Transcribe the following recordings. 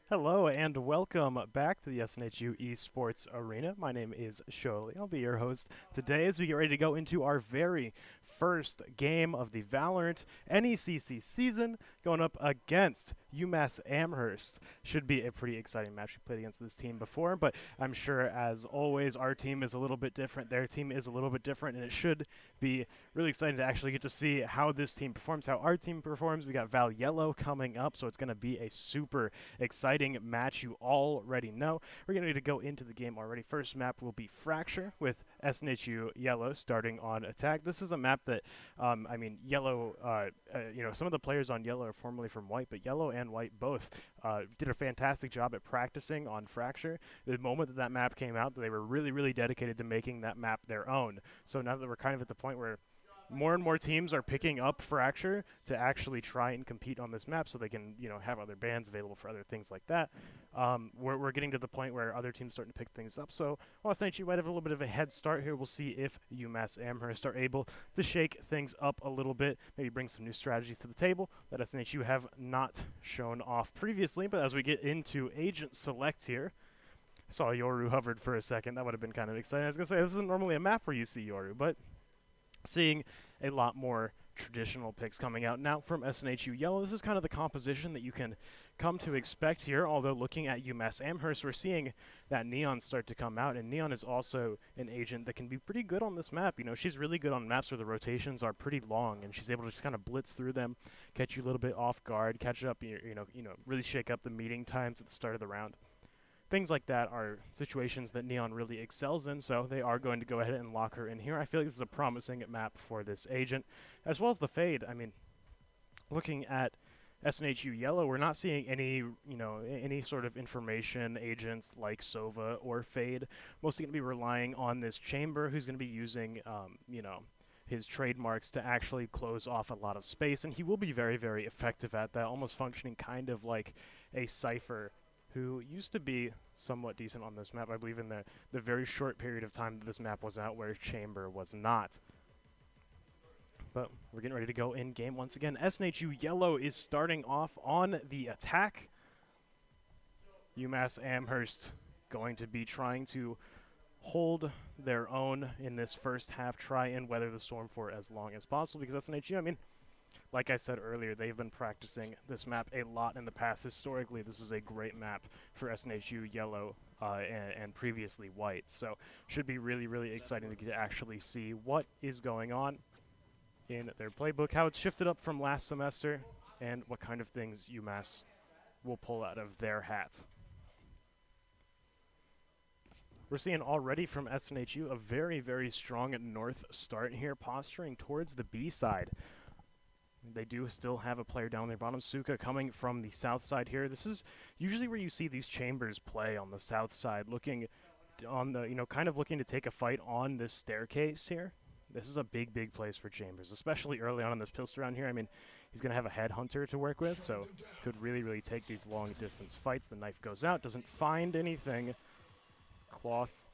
Hello and welcome back to the SNHU Esports Arena. My name is Shirley. I'll be your host today as we get ready to go into our very first game of the Valorant NECC season, going up against UMass Amherst. Should be a pretty exciting match. We played against this team before, but I'm sure, as always, our team is a little bit different. Their team is a little bit different, and it should be really exciting to actually get to see how this team performs, how our team performs. We got Val Yellow coming up, so it's going to be a super exciting match. You already know. We're going to go into the game already. First map will be Fracture with SNHU Yellow starting on attack. This is a map that, Yellow, some of the players on Yellow are formerly from White, but Yellow and White both did a fantastic job at practicing on Fracture. The moment that that map came out, they were really, really dedicated to making that map their own. So now that we're kind of at the point where more and more teams are picking up Fracture to actually try and compete on this map so they can, have other bans available for other things like that. We're getting to the point where other teams are starting to pick things up. So while SNHU might have a little bit of a head start here, we'll see if UMass Amherst are able to shake things up a little bit, maybe bring some new strategies to the table that SNHU have not shown off previously. But as we get into Agent Select here, I saw Yoru hovered for a second. That would have been kind of exciting. I was going to say, this isn't normally a map where you see Yoru, but seeing a lot more traditional picks coming out now from SNHU Yellow. This is kind of the composition that you can come to expect here, although looking at UMass Amherst, we're seeing that Neon start to come out, and Neon is also an agent that can be pretty good on this map. She's really good on maps where the rotations are pretty long, and she's able to just kind of blitz through them, catch you a little bit off guard, catch up, really shake up the meeting times at the start of the round. Things like that are situations that Neon really excels in, so they are going to go ahead and lock her in here. I feel like this is a promising map for this agent, as well as the Fade. I mean, looking at SNHU Yellow, we're not seeing any sort of information agents like Sova or Fade. Mostly going to be relying on this Chamber, who's going to be using, his trademarks to actually close off a lot of space, and he will be very, very effective at that, almost functioning kind of like a Cypher, who used to be somewhat decent on this map, I believe, in the very short period of time that this map was out, where Chamber was not. But we're getting ready to go in game once again. SNHU Yellow is starting off on the attack. UMass Amherst going to be trying to hold their own in this first half, try and weather the storm for as long as possible, because SNHU, like I said earlier, they've been practicing this map a lot in the past. Historically, this is a great map for SNHU Yellow and previously White. So should be really, really exciting to get to actually see what is going on in their playbook, how it's shifted up from last semester, and what kind of things UMass will pull out of their hat. We're seeing already from SNHU a very, very strong north start here, posturing towards the B side. They do still have a player down their bottom. Suka coming from the south side here. This is usually where you see these chambers play, on the south side, looking on the, kind of looking to take a fight on this staircase here. This is a big, big place for Chambers, especially early on in this pistol round here. He's going to have a headhunter to work with, so could really, really take these long distance fights. The knife goes out, doesn't find anything. Cloth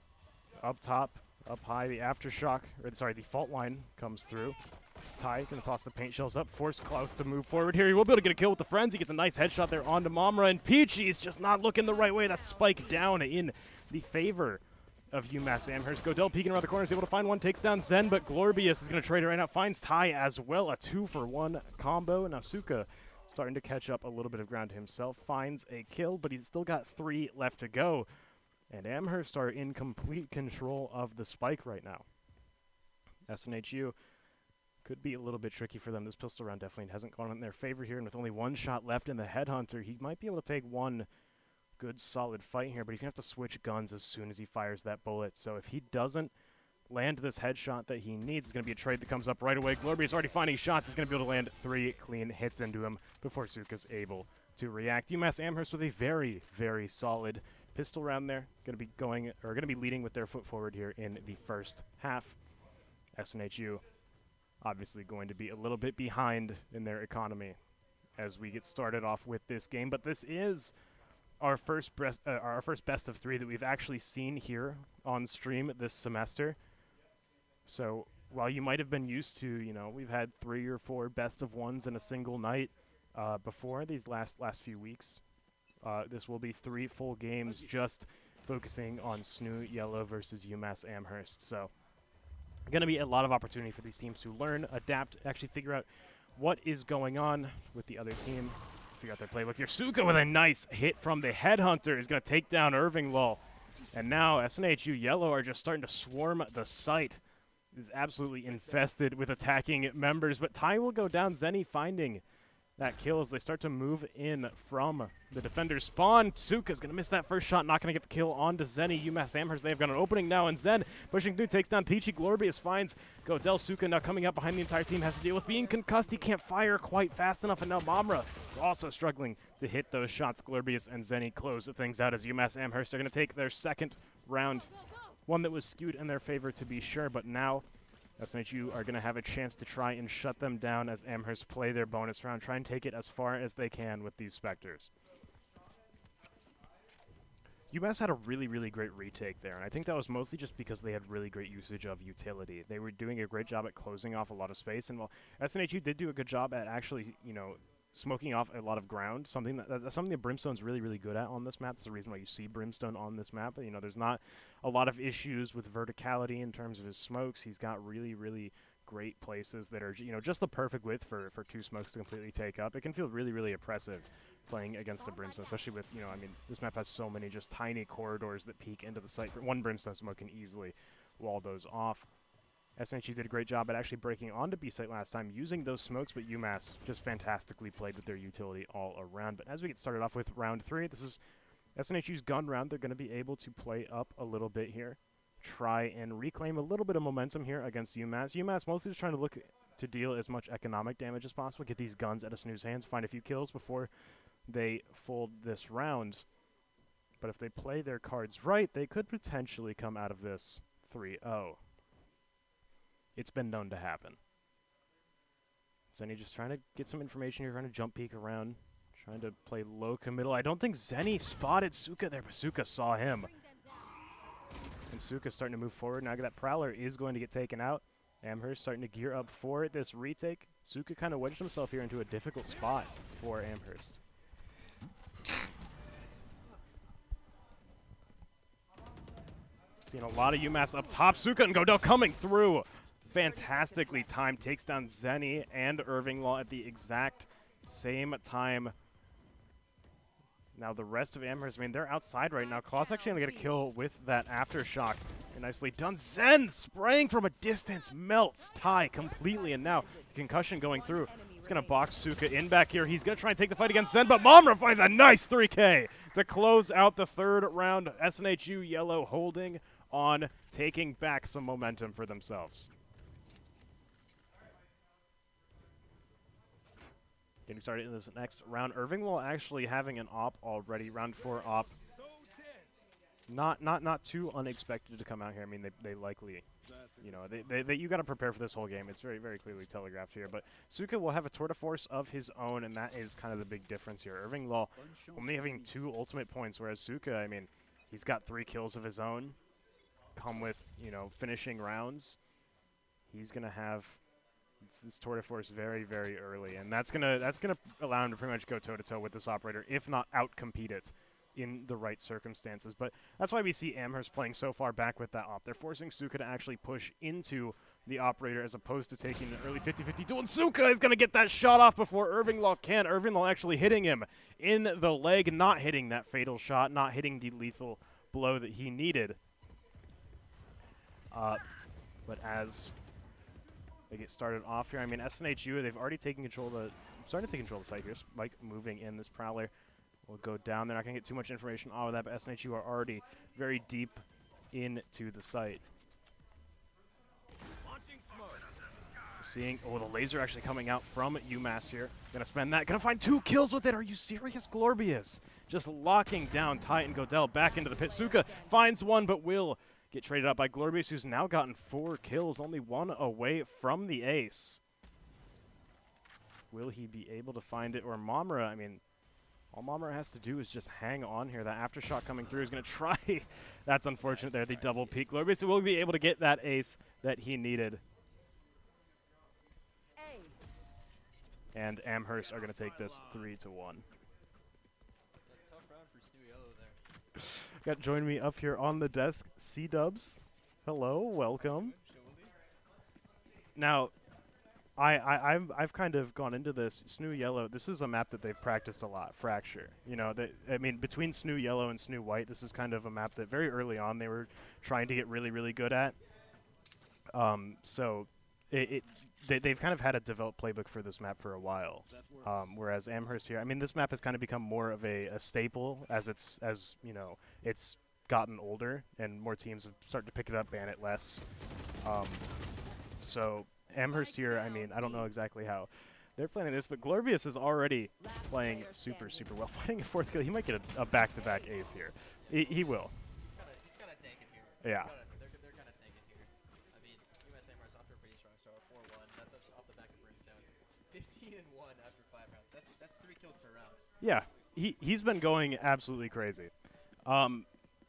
up top, up high, the aftershock, the fault line comes through. Ty going to toss the paint shells up, force Cloth to move forward here. He will be able to get a kill with the Frenzy. He gets a nice headshot there onto Mamra, and Peachy is just not looking the right way. That spike down in the favor of UMass Amherst. Godell peeking around the corner is able to find one, takes down Zen, but Glorbius is going to trade it right now. Finds Ty as well, a 2-for-1 combo. Now Suka starting to catch up a little bit of ground to himself, finds a kill, but he's still got 3 left to go. And Amherst are in complete control of the spike right now. SNHU could be a little bit tricky for them. This pistol round definitely hasn't gone in their favor here, and with only 1 shot left in the headhunter, he might be able to take one good solid fight here, but he's going to have to switch guns as soon as he fires that bullet. So if he doesn't land this headshot that he needs, it's going to be a trade that comes up right away. Glorby is already finding shots. He's going to be able to land 3 clean hits into him before Suka's able to react. UMass Amherst with a very, very solid pistol round there. Going to be leading with their foot forward here in the first half. SNHU obviously going to be a little bit behind in their economy as we get started off with this game, but this is our first best of 3 that we've actually seen here on stream this semester. So while you might have been used to, we've had 3 or 4 best of 1s in a single night before these last few weeks, This will be 3 full games just focusing on SNHU Yellow versus UMass Amherst. So going to be a lot of opportunity for these teams to learn, adapt, actually figure out what is going on with the other team, figure out their playbook. Suka with a nice hit from the Headhunter is going to take down Irving Law. And now SNHU Yellow are just starting to swarm the site. It is absolutely infested with attacking members, but Ty will go down. Zenny finding that kill as they start to move in from the defender's spawn. Suka's going to miss that first shot, not going to get the kill onto Zenny. UMass Amherst, they've got an opening now, and Zen pushing through, takes down Peachy. Glorbius finds Godel. Suka now coming up behind the entire team, has to deal with being concussed. He can't fire quite fast enough, and now Mamra is also struggling to hit those shots. Glorbius and Zenny close things out as UMass Amherst are going to take their second round. One that was skewed in their favor, to be sure, but now SNHU are going to have a chance to try and shut them down as Amherst play their bonus round, try and take it as far as they can with these Spectres. UMass had a really, really great retake there, and I think that was mostly just because they had really great usage of utility. They were doing a great job at closing off a lot of space, and while SNHU did do a good job at actually, smoking off a lot of ground, something that Brimstone's really, really good at on this map. That's the reason why you see Brimstone on this map. But, there's not a lot of issues with verticality in terms of his smokes. He's got really, really great places that are, just the perfect width for 2 smokes to completely take up. It can feel really, really oppressive playing against a Brimstone, especially with, this map has so many just tiny corridors that peek into the site. One Brimstone smoke can easily wall those off. SNHU did a great job at actually breaking onto B-site last time, using those smokes, but UMass just fantastically played with their utility all around. But as we get started off with round 3, this is SNHU's gun round. They're going to be able to play up a little bit here, try and reclaim a little bit of momentum here against UMass. UMass mostly just trying to look to deal as much economic damage as possible, get these guns out of SNHU's hands, find a few kills before they fold this round. But if they play their cards right, they could potentially come out of this 3-0. It's been known to happen. Zenny just trying to get some information here, trying to jump peek around, trying to play low committal. I don't think Zenny spotted Suka there, but Suka saw him. And Suka's starting to move forward. Now that Prowler is going to get taken out. Amherst starting to gear up for this retake. Suka kind of wedged himself here into a difficult spot for Amherst. Seeing a lot of UMass up top. Suka and Godel coming through. Fantastically timed, takes down Zenny and Irving Law at the exact same time. Now the rest of Amherst, they're outside right now. Cloth's actually going to get a kill with that Aftershock. And nicely done. Zen spraying from a distance, melts Ty completely, and now concussion going through. It's going to box Suka in back here. He's going to try and take the fight against Zen, but Mamra finds a nice 3K to close out the 3rd round. SNHU Yellow holding on, taking back some momentum for themselves. Getting started in this next round. Irving will actually having an op already. Round 4 op. Not too unexpected to come out here. They likely, you got to prepare for this whole game. It's very, very clearly telegraphed here. But Suka will have a tour de force of his own, and that is kind of the big difference here. Irving Law only having 2 ultimate points, whereas Suka, he's got 3 kills of his own. Come with, finishing rounds. He's gonna have this tour de force very, very early, and that's gonna allow him to pretty much go toe-to-toe with this operator, if not out-compete it in the right circumstances. But that's why we see Amherst playing so far back with that op. They're forcing Suka to actually push into the operator as opposed to taking an early 50-50 duel, and Suka is going to get that shot off before Irving Law can. Irving Law actually hitting him in the leg, not hitting that fatal shot, not hitting the lethal blow that he needed. But as they get started off here, SNHU, they've already taken control of the, starting to take control of the site here. Spike moving in. This Prowler will go down. They're not going to get too much information out of that, but SNHU are already very deep into the site. We're seeing, the laser actually coming out from UMass here. Gonna spend that. Gonna find 2 kills with it. Are you serious, Glorbius? Just locking down Ty and Godel back into the pit. Suka finds one, but will get traded up by Glorbius, who's now gotten 4 kills, only 1 away from the ace. Will he be able to find it? Or Mamra, all Mamra has to do is just hang on here. That Aftershock coming through is going to try. That's unfortunate there, the double peak. Glorbius will be able to get that ace that he needed. And Amherst are going to take this 3-1. Got join me up here on the desk, C-Dubs. Hello, welcome. Now, I've kind of gone into this SNHU Yellow. This is a map that they've practiced a lot, Fracture. You know, I mean, between SNHU Yellow and SNHU White, this is kind of a map that very early on they were trying to get really, really good at. So they've kind of had a developed playbook for this map for a while. Whereas Amherst here, I mean, this map has kind of become more of a staple as you know, it's gotten older and more teams have started to pick it up, ban it less. So Amherst here, I mean, I don't know exactly how they're playing this, but Glorbius is already playing super, super well. Finding a fourth kill, he might get a back-to-back ace here. He will. He's gonna tank it here. Yeah. They're gonna tank it here. I mean, UMass Amherst off to a pretty strong start, 4-1. That's off the back of Brimstone. 15-1 after 5 rounds. That's 3 kills per round. Yeah, he's been going absolutely crazy.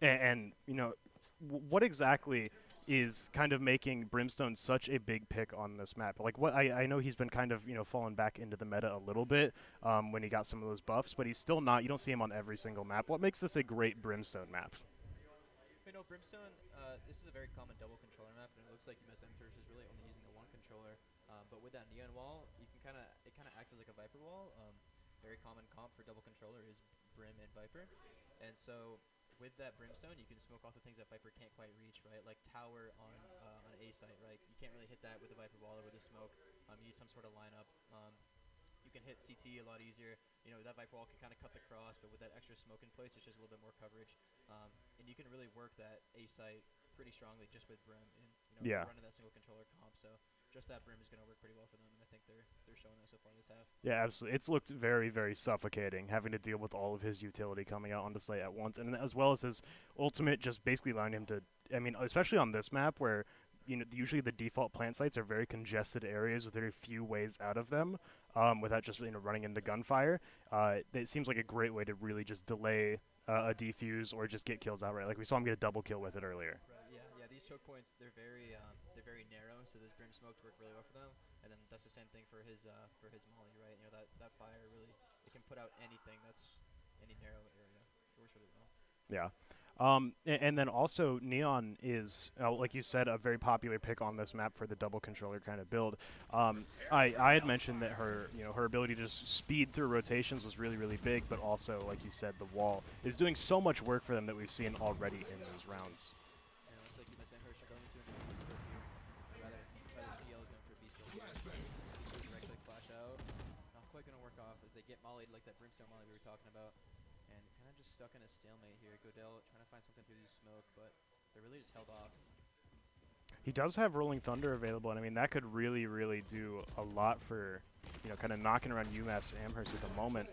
And you know, what exactly is kind of making Brimstone such a big pick on this map? Like, what I know he's been kind of, you know, falling back into the meta a little bit when he got some of those buffs, but he's still not. You don't see him on every single map. What makes this a great Brimstone map? You know, Brimstone, this is a very common double controller map, and it looks like UMass Amherst is really only using the one controller. But with that neon wall, you can it kind of acts as like a Viper wall. Very common comp for double controller is Brim and Viper, and so with that Brimstone, you can smoke off the things that Viper can't quite reach, right? Like tower on A site, right? You can't really hit that with a Viper wall or with a smoke. You need some sort of lineup. You can hit CT a lot easier. You know, that Viper wall can kind of cut the cross, but with that extra smoke in place, it's just a little bit more coverage. And you can really work that A site pretty strongly just with Brim and, you know, running that single controller comp. So just that Brim is going to work pretty well for them, and I think they're showing that so far this half. Yeah, absolutely. It's looked very, very suffocating, having to deal with all of his utility coming out onto site at once, and as well as his ultimate just basically allowing him to, I mean, especially on this map where, you know, usually the default plant sites are very congested areas with very few ways out of them without just, you know, running into gunfire. It seems like a great way to really just delay a defuse or just get kills outright. Like we saw him get a double kill with it earlier. Right, yeah. These choke points, they're very narrow, so those Brim smokes work really well for them. And then that's the same thing for his molly, right? You know, that fire really, it can put out anything that's any narrow area. It works really well. Yeah. And then also Neon is, like you said, a very popular pick on this map for the double controller kind of build. I had mentioned that her, you know, her ability to just speed through rotations was really, really big, but also, like you said, the wall is doing so much work for them that we've seen already in those rounds. Yeah, looks like UMass Amherst are going into an beast curfew. Rather, SPL is going for a beast curfew. Direct click flash out. Not quite going to work off as they get mollied like that Brimstone molly we were talking about. And kind of just stuck in a stalemate here. Godell trying to find something through the smoke, but they're really just held off. He does have Rolling Thunder available, and I mean, that could really, really do a lot for, you know, kind of knocking around UMass Amherst at the moment.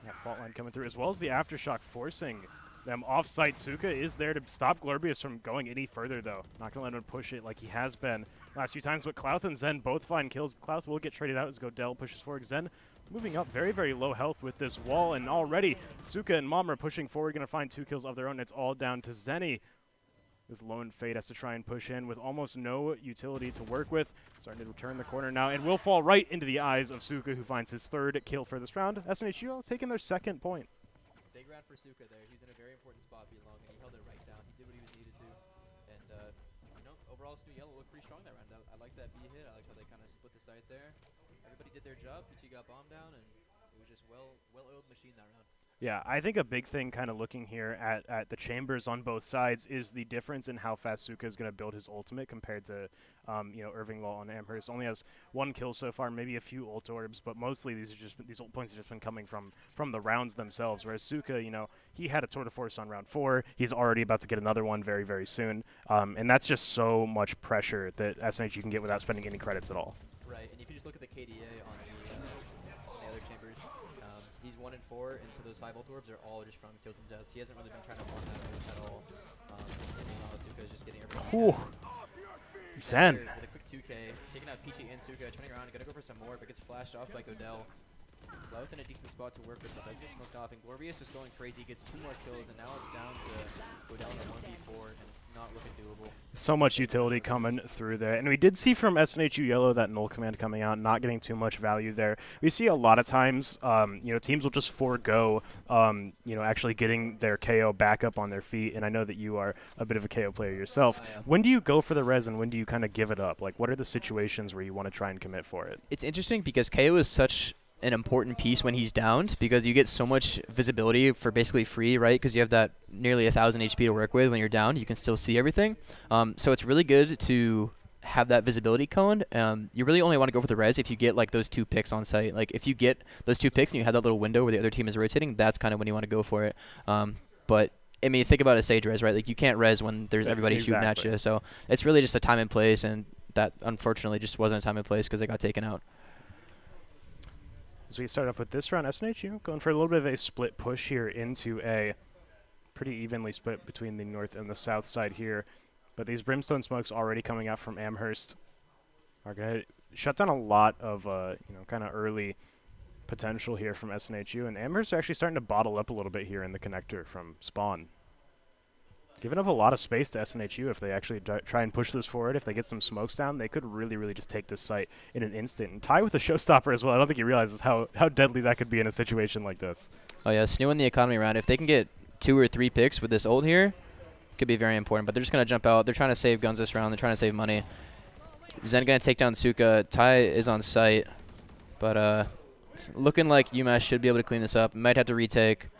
That fault line coming through, as well as the Aftershock forcing them off-site. Suka is there to stop Glorbius from going any further, though. Not going to let him push it like he has been last few times, but Clouth and Zen both find kills. Clouth will get traded out as Godell pushes forward. Zen moving up very, very low health with this wall, and already Suka and Mom are pushing forward, going to find 2 kills of their own. It's all down to Zenny. This Lone Fate has to try and push in with almost no utility to work with. Starting to return the corner now, and will fall right into the eyes of Suka, who finds his 3rd kill for this round. SNHU taking their 2nd point. Big round for Suka there. He's in a very important spot being long, and he held it right down. He did what he was needed to. And, you know, overall, SNHU Yellow looked pretty strong that round. I like that B hit. I like how they kind of split the site there. Everybody did their job. PT got bombed down, and it was just well-oiled machine that round. Yeah, I think a big thing kind of looking here at the chambers on both sides is the difference in how fast Suka is going to build his ultimate compared to, you know, Irving Law on Amherst. Only has 1 kill so far, maybe a few ult orbs, but mostly these ult points have just been coming from the rounds themselves. Whereas Suka, you know, he had a tour de force on round 4. He's already about to get another one very, very soon. And that's just so much pressure that SNHU can get without spending any credits at all. Right, and if you just look at the KDA on the other chambers, he's 1 and 4, and so those 5 ult orbs are all just from kills and deaths. He hasn't really been trying to farm that at all. Suka is just getting everything. Zen. With a quick 2K, taking out Peachy and Suka, turning around, gonna go for some more, but gets flashed off by Godell. Clouth in a decent spot to work with, but does get smoked off, and Glorbius just going crazy, gets 2 more kills, and now it's down to Godell in a 1v4, and it's not looking doable. So much utility coming through there. And we did see from SNHU Yellow that null command coming out, not getting too much value there. We see a lot of times, teams will just forego, actually getting their KO back up on their feet. And I know that you are a bit of a KO player yourself. When do you go for the res and when do you kind of give it up? Like, what are the situations where you want to try and commit for it? It's interesting because KO is such an important piece when he's downed because you get so much visibility for basically free, right? Because you have that nearly 1,000 HP to work with when you're down. You can still see everything. So it's really good to have that visibility cone. You really only want to go for the res if you get like those 2 picks on site. Like if you get those 2 picks and you have that little window where the other team is rotating, that's kind of when you want to go for it. But I mean, think about a Sage res, right? Like you can't res when there's everybody shooting at you. So it's really just a time and place, and that unfortunately just wasn't a time and place because it got taken out. As we start off with this round, SNHU going for a little bit of a split push here into a pretty evenly split between the north and the south side here. But these Brimstone smokes already coming out from Amherst are going to shut down a lot of, kind of early potential here from SNHU. And Amherst are actually starting to bottle up a little bit here in the connector from spawn. Giving up a lot of space to SNHU if they actually try and push this forward. If they get some smokes down, they could really, really just take this site in an instant. And tie with a showstopper as well. I don't think he realizes how deadly that could be in a situation like this. Oh, yeah, SNHU in the economy round. If they can get 2 or 3 picks with this ult here, could be very important. But they're just going to jump out. They're trying to save guns this round. They're trying to save money. Zen going to take down Suka. Ty is on site. But it's looking like UMass should be able to clean this up. Might have to retake.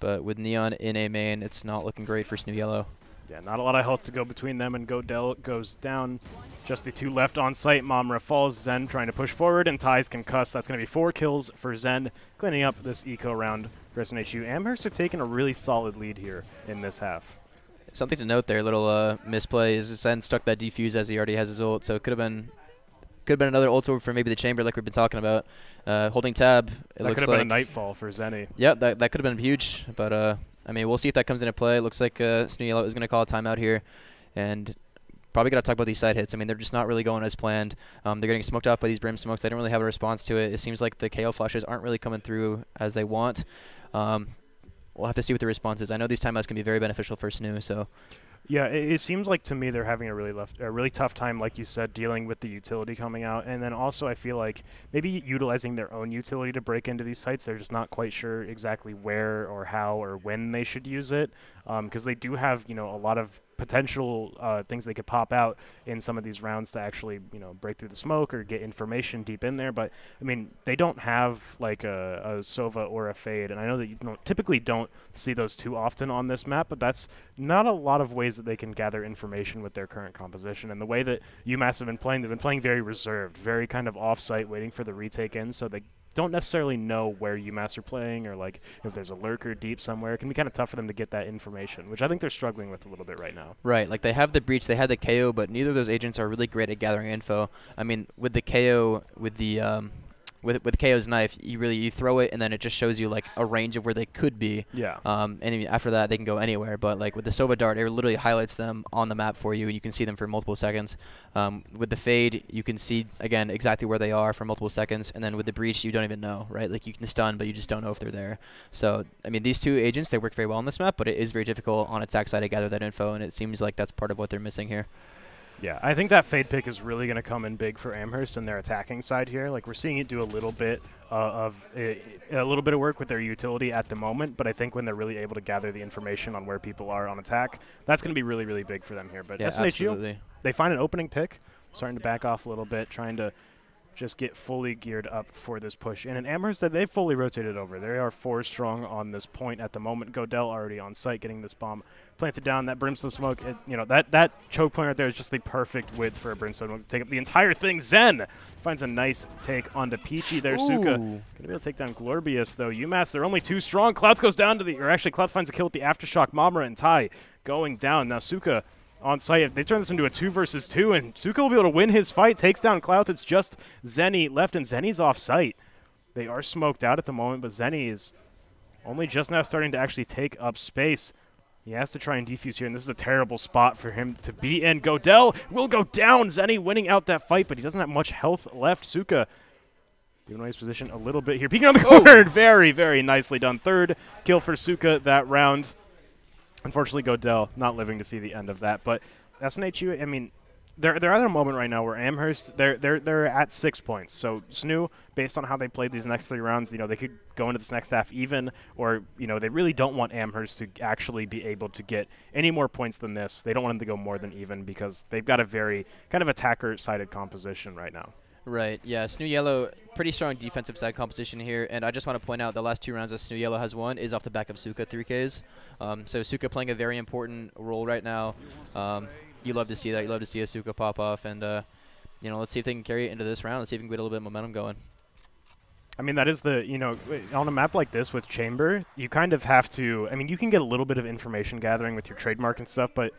But with Neon in A main, it's not looking great for SNHU Yellow. Yeah, not a lot of health to go between them, and Godel goes down. Just the 2 left on site. Mamra falls. Zen trying to push forward, and Ty's concussed. That's going to be 4 kills for Zen, cleaning up this eco round for SNHU. Amherst are taking a really solid lead here in this half. Something to note there, little misplay, is Zen stuck that defuse as he already has his ult, so it could have been another ult for maybe the chamber like we've been talking about. Holding tab, it looks like. That could have been a nightfall for Zenny. Yeah, that could have been huge. But, I mean, we'll see if that comes into play. It looks like SNHU Yellow is going to call a timeout here. And probably got to talk about these side hits. I mean, they're just not really going as planned. They're getting smoked off by these Brim smokes. They don't really have a response to it. It seems like the KO flashes aren't really coming through as they want. We'll have to see what the response is. I know these timeouts can be very beneficial for SNHU, so. Yeah, it seems like to me they're having a really tough time, like you said, dealing with the utility coming out. And then also I feel like maybe utilizing their own utility to break into these sites. They're just not quite sure exactly where or how or when they should use it, because they do have, a lot of potential things they could pop out in some of these rounds to actually, break through the smoke or get information deep in there. But, I mean, they don't have, like, a Sova or a Fade. And I know that you typically don't see those too often on this map, but that's not a lot of ways that they can gather information with their current composition. And the way that UMass have been playing, they've been playing very reserved, very kind of off-site, waiting for the retake in, so they don't necessarily know where UMass are playing or like if there's a lurker deep somewhere. It can be kind of tough for them to get that information, which I think they're struggling with a little bit right now. Right, like they have the breach, they had the KO, but neither of those agents are really great at gathering info. I mean, with the KO, with the with KO's knife, you throw it and then it just shows you like a range of where they could be. Yeah. And after that they can go anywhere. But like with the Sova dart, it literally highlights them on the map for you, and you can see them for multiple seconds. With the Fade, you can see again exactly where they are for multiple seconds, and then with the breach, you don't even know, right? Like you can stun, but you just don't know if they're there. So I mean, these 2 agents, they work very well on this map, but it is very difficult on attack side to gather that info, and it seems like that's part of what they're missing here. Yeah, I think that Fade pick is really going to come in big for Amherst and their attacking side here. Like, we're seeing it do a little bit of work with their utility at the moment, but I think when they're really able to gather the information on where people are on attack, that's going to be really, really big for them here. But yeah, SNHU, absolutely. They find an opening pick, starting to back off a little bit, trying to just get fully geared up for this push. And in Amherst, they've fully rotated over. They are 4 strong on this point at the moment. Godel already on site getting this bomb planted down. That Brimstone smoke, that choke point right there is just the perfect width for a Brimstone smoke to take up the entire thing. Zen finds a nice take onto Peachy there. Ooh. Suka going to be able to take down Glorbius, though. UMass, they're only 2 strong. Cloud goes down to Cloud finds a kill with the Aftershock. Mamra and Ty going down. Now Suka on site. They turn this into a 2 versus 2, and Suka will be able to win his fight, takes down Clouth. It's just Zenny left, and Zenny's off site. They are smoked out at the moment, but Zenny is only just now starting to actually take up space. He has to try and defuse here, and this is a terrible spot for him to be in. Godel will go down. Zenny winning out that fight, but he doesn't have much health left. Suka giving away his position a little bit here. Peeking on the corner. Very, very nicely done. 3rd kill for Suka that round. Unfortunately, Godel not living to see the end of that. But SNHU, I mean, they're at a moment right now where Amherst they're at 6 points. So SNHU, based on how they played these next 3 rounds, they could go into this next half even, or they really don't want Amherst to actually be able to get any more points than this. They don't want them to go more than even because they've got a very kind of attacker-sided composition right now. Right, yeah, SNHU Yellow, pretty strong defensive side composition here, and I just want to point out the last 2 rounds that SNHU Yellow has won is off the back of Suka 3Ks. So Suka playing a very important role right now. You love to see that. You love to see a Suka pop off, and let's see if they can carry it into this round. Let's see if we can get a little bit of momentum going. I mean, that is on a map like this with Chamber, you kind of have to, you can get a little bit of information gathering with your trademark and stuff, but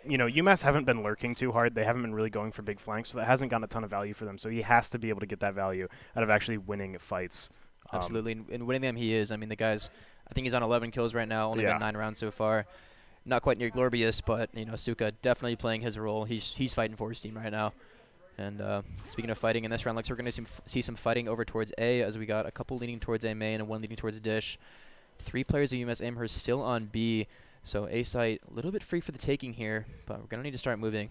UMass haven't been lurking too hard. They haven't been really going for big flanks, so that hasn't gotten a ton of value for them. So he has to be able to get that value out of actually winning fights. Absolutely, and winning them he is. I mean, the guy's, I think he's on 11 kills right now, only got 9 rounds so far. Not quite near Glorbius, but Suka definitely playing his role. He's fighting for his team right now. And speaking of fighting in this round, looks like we're going to see some fighting over towards A, as we got a couple leading towards A main and 1 leading towards Dish. 3 players of UMass Amherst still on B, so A site a little bit free for the taking here, but we're going to need to start moving.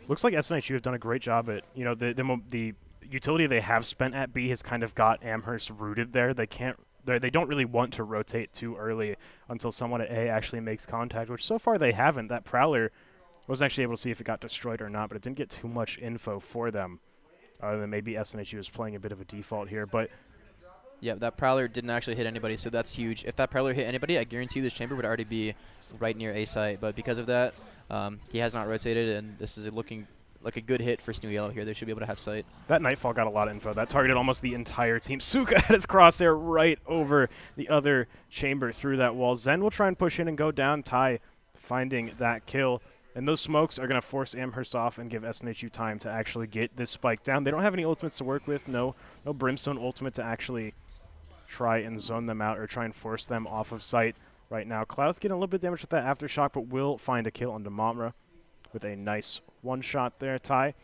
Looks like SNHU have done a great job at the utility they have spent at B has kind of got Amherst rooted there. They don't really want to rotate too early until someone at A actually makes contact, which so far they haven't. That Prowler was actually able to see if it got destroyed or not, but it didn't get too much info for them, other than maybe SNHU is playing a bit of a default here. But yeah, that Prowler didn't actually hit anybody, so that's huge. If that Prowler hit anybody, I guarantee this Chamber would already be right near A site, but because of that, he has not rotated, and this is looking like a good hit for SNHU Yellow here. They should be able to have sight. That Nightfall got a lot of info. That targeted almost the entire team. Suka had his crosshair right over the other Chamber through that wall. Zen will try and push in and go down. Ty finding that kill. And those smokes are going to force Amherst off and give SNHU time to actually get this spike down. They don't have any ultimates to work with. No Brimstone ultimate to actually try and zone them out or try and force them off of sight right now. Clouth getting a little bit of damage with that Aftershock, but will find a kill onto Mamra with a nice one-shot there. Ty,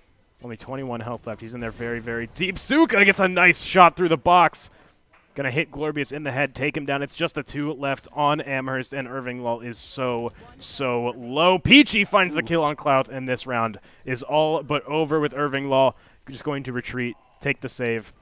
only 21 health left. He's in there very, very deep. Suka gets a nice shot through the box. Going to hit Glorbius in the head, take him down. It's just the 2 left on Amherst, and Irving Law is so low. Peachy finds the kill on Clouth, and this round is all but over with Irving Law just going to retreat, take the save,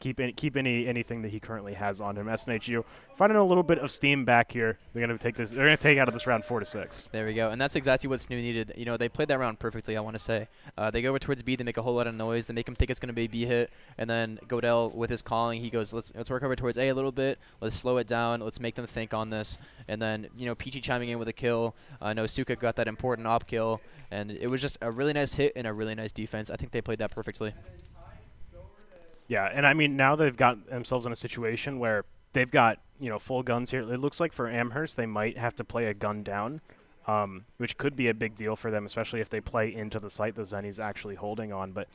keep anything that he currently has on him. SNHU finding a little bit of steam back here. They're going to take this. They're going to take out of this round 4-6. There we go, and that's exactly what SNHU needed. They played that round perfectly. I want to say they go over towards B. They make a whole lot of noise. They make him think it's going to be a B hit, and then Godel with his calling, he goes, let's work over towards A a little bit. Let's slow it down. Let's make them think on this. And then Peachy chiming in with a kill. I know Suka got that important op kill, and it was just a really nice hit and a really nice defense. I think they played that perfectly. Yeah, and now they've got themselves in a situation where they've got, full guns here. It looks like for Amherst, they might have to play a gun down, which could be a big deal for them, especially if they play into the site that Zenny's actually holding on. But,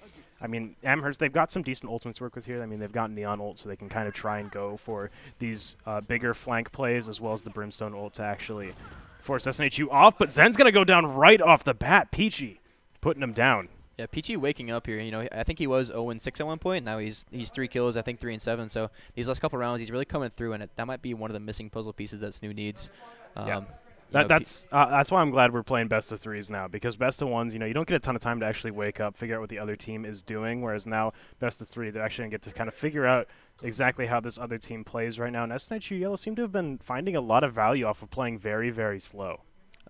Amherst, they've got some decent ultimates to work with here. They've got Neon ult, so they can kind of try and go for these bigger flank plays, as well as the Brimstone ult to actually force SNHU off. But Zen's going to go down right off the bat. Peachy putting him down. Yeah, Peachy waking up here. I think he was 0-6 at one point. Now he's 3 kills, I think 3-7. So these last couple rounds, he's really coming through, and that might be one of the missing puzzle pieces that SNHU needs. Yeah. That's why I'm glad we're playing best of 3s now, because best of 1s, you don't get a ton of time to actually wake up, figure out what the other team is doing, whereas now best of 3, they're actually going to get to kind of figure out exactly how this other team plays right now. And SNHU Yellow seem to have been finding a lot of value off of playing very, very slow.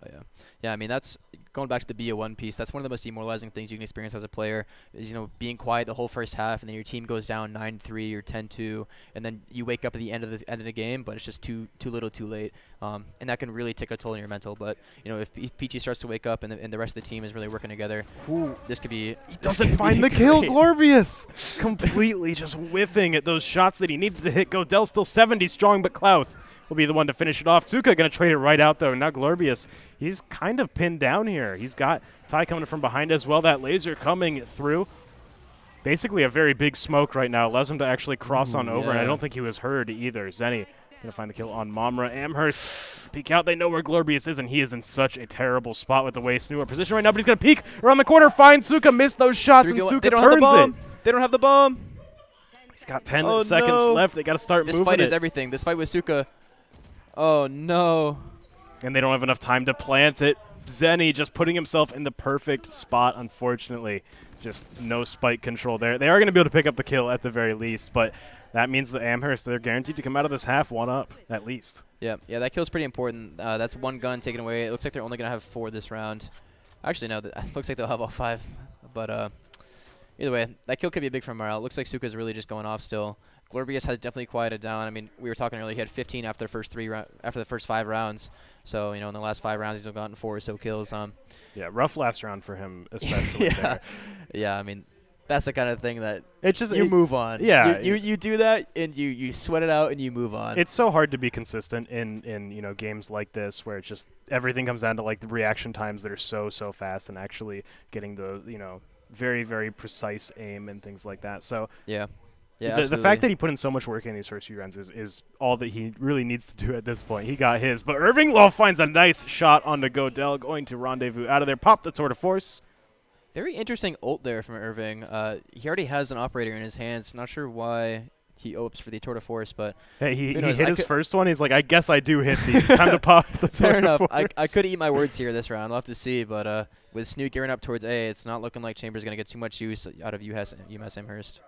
Oh, yeah. Yeah, that's going back to the BO1 piece. That's one of the most demoralizing things you can experience as a player is, being quiet the whole first half, and then your team goes down 9-3 or 10-2, and then you wake up at the end of the game, but it's just too little too late. And that can really take a toll on your mental. But, if Peachy starts to wake up and the rest of the team is really working together, this could be... He doesn't find the kill, Glorbius! Completely just whiffing at those shots that he needed to hit. Godel still 70 strong, but Clouth will be the one to finish it off. Suka going to trade it right out, though. Now Glorbius, he's kind of pinned down here. He's got Ty coming from behind as well. That laser coming through. Basically a very big smoke right now. Allows him to actually cross on over, and I don't think he was heard either. Zenny going to find the kill on Mamra. Amherst peek out. They know where Glorbius is, and he is in such a terrible spot with the way SNHU are positioned right now, but he's going to peek around the corner, find Suka, miss those shots, and Suka turns it. They don't have the bomb. He's got 10 seconds left. They got to start moving. This fight is everything. This fight with Suka. Oh, no. And they don't have enough time to plant it. Zenny just putting himself in the perfect spot, unfortunately. Just no spike control there. They are going to be able to pick up the kill at the very least, but that means that Amherst, they're guaranteed to come out of this half one up, at least. Yeah, that kill's pretty important. That's one gun taken away. It looks like they're only going to have 4 this round. Actually, no, it looks like they'll have all 5. But either way, that kill could be big for morale. It looks like Suka's really just going off still. Glorious has definitely quieted down. I mean, we were talking earlier, he had 15 after the first 5 rounds. So, in the last 5 rounds, he's gotten 4 or so kills. Yeah, rough last round for him, especially. Yeah, I mean, that's the kind of thing that it's just you move on. Yeah, you do that and you sweat it out and you move on. It's so hard to be consistent in games like this where it's just everything comes down to like the reaction times that are so fast and actually getting the very very precise aim and things like that. So yeah. The fact that he put in so much work in these first few rounds is all that he really needs to do at this point. He got his, but Irving Law finds a nice shot onto Godel, going to rendezvous out of there. Pop the tour de force. Very interesting ult there from Irving. He already has an operator in his hands. Not sure why he opts for the tour de force, but hey, he hit his first one. He's like, I guess I do hit these. Time to pop the tour Fair de enough. force. I could eat my words here this round. We'll have to see, but with SNHU gearing up towards A, it's not looking like Chambers going to get too much use out of UMass Amherst.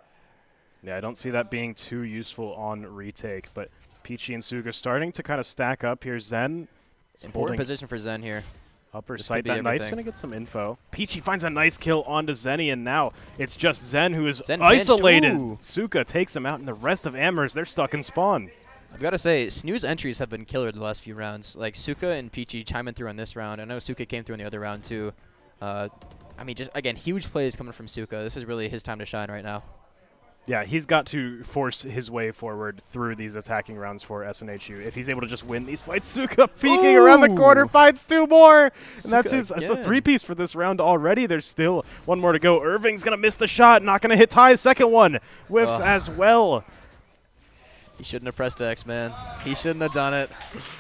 Yeah, I don't see that being too useful on retake, but Peachy and Suga starting to kind of stack up here. Zen. Important position for Zen here. Upper sight. That knife's going to get some info. Peachy finds a nice kill onto Zenny, and now it's just Zen who is isolated. Suka takes him out, and the rest of Amherst, they're stuck in spawn. I've got to say, SNHU's entries have been killer the last few rounds. Like, Suka and Peachy chiming through on this round. I know Suka came through in the other round, too. I mean, just, again, huge plays coming from Suka. This is really his time to shine right now. Yeah, he's got to force his way forward through these attacking rounds for SNHU. If he's able to just win these fights, Suka peeking around the corner, finds 2 more. And that's a 3-piece for this round already. There's still 1 more to go. Irving's going to miss the shot, not going to hit Ty. Second one whiffs as well. He shouldn't have pressed X, man. He shouldn't have done it.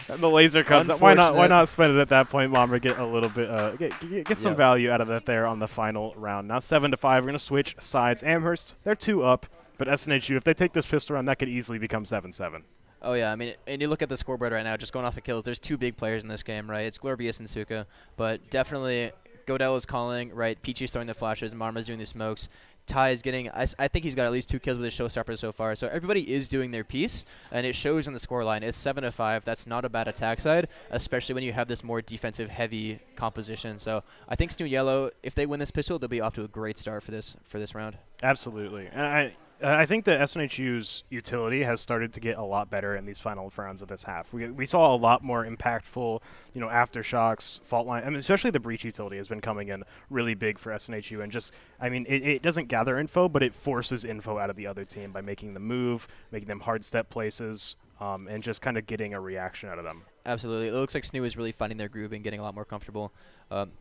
And the laser comes up. Why not spend it at that point, Mommer? Get a little bit, get some value out of that there on the final round. Now 7-5. We're going to switch sides. Amherst, they're 2 up, but SNHU, if they take this pistol round, that could easily become 7-7. Oh, yeah. I mean, and you look at the scoreboard right now, just going off of kills, there's 2 big players in this game, right? It's Glorious and Suka, but definitely Godel is calling, right? Peachy's throwing the flashes, Marma's doing the smokes. Ty is getting, I think he's got at least 2 kills with his showstopper so far. So everybody is doing their piece, and it shows in the scoreline. It's 7-5. That's not a bad attack side, especially when you have this more defensive-heavy composition. So I think SNHU Yellow, if they win this pistol, they'll be off to a great start for this round. Absolutely. And I think that SNHU's utility has started to get a lot better in these final rounds of this half. We saw a lot more impactful, aftershocks, fault line. I mean, especially the breach utility has been coming in really big for SNHU. And just, I mean, it doesn't gather info, but it forces info out of the other team by making them move, making them hard step places, and just kind of getting a reaction out of them. Absolutely. It looks like SNHU is really finding their groove and getting a lot more comfortable.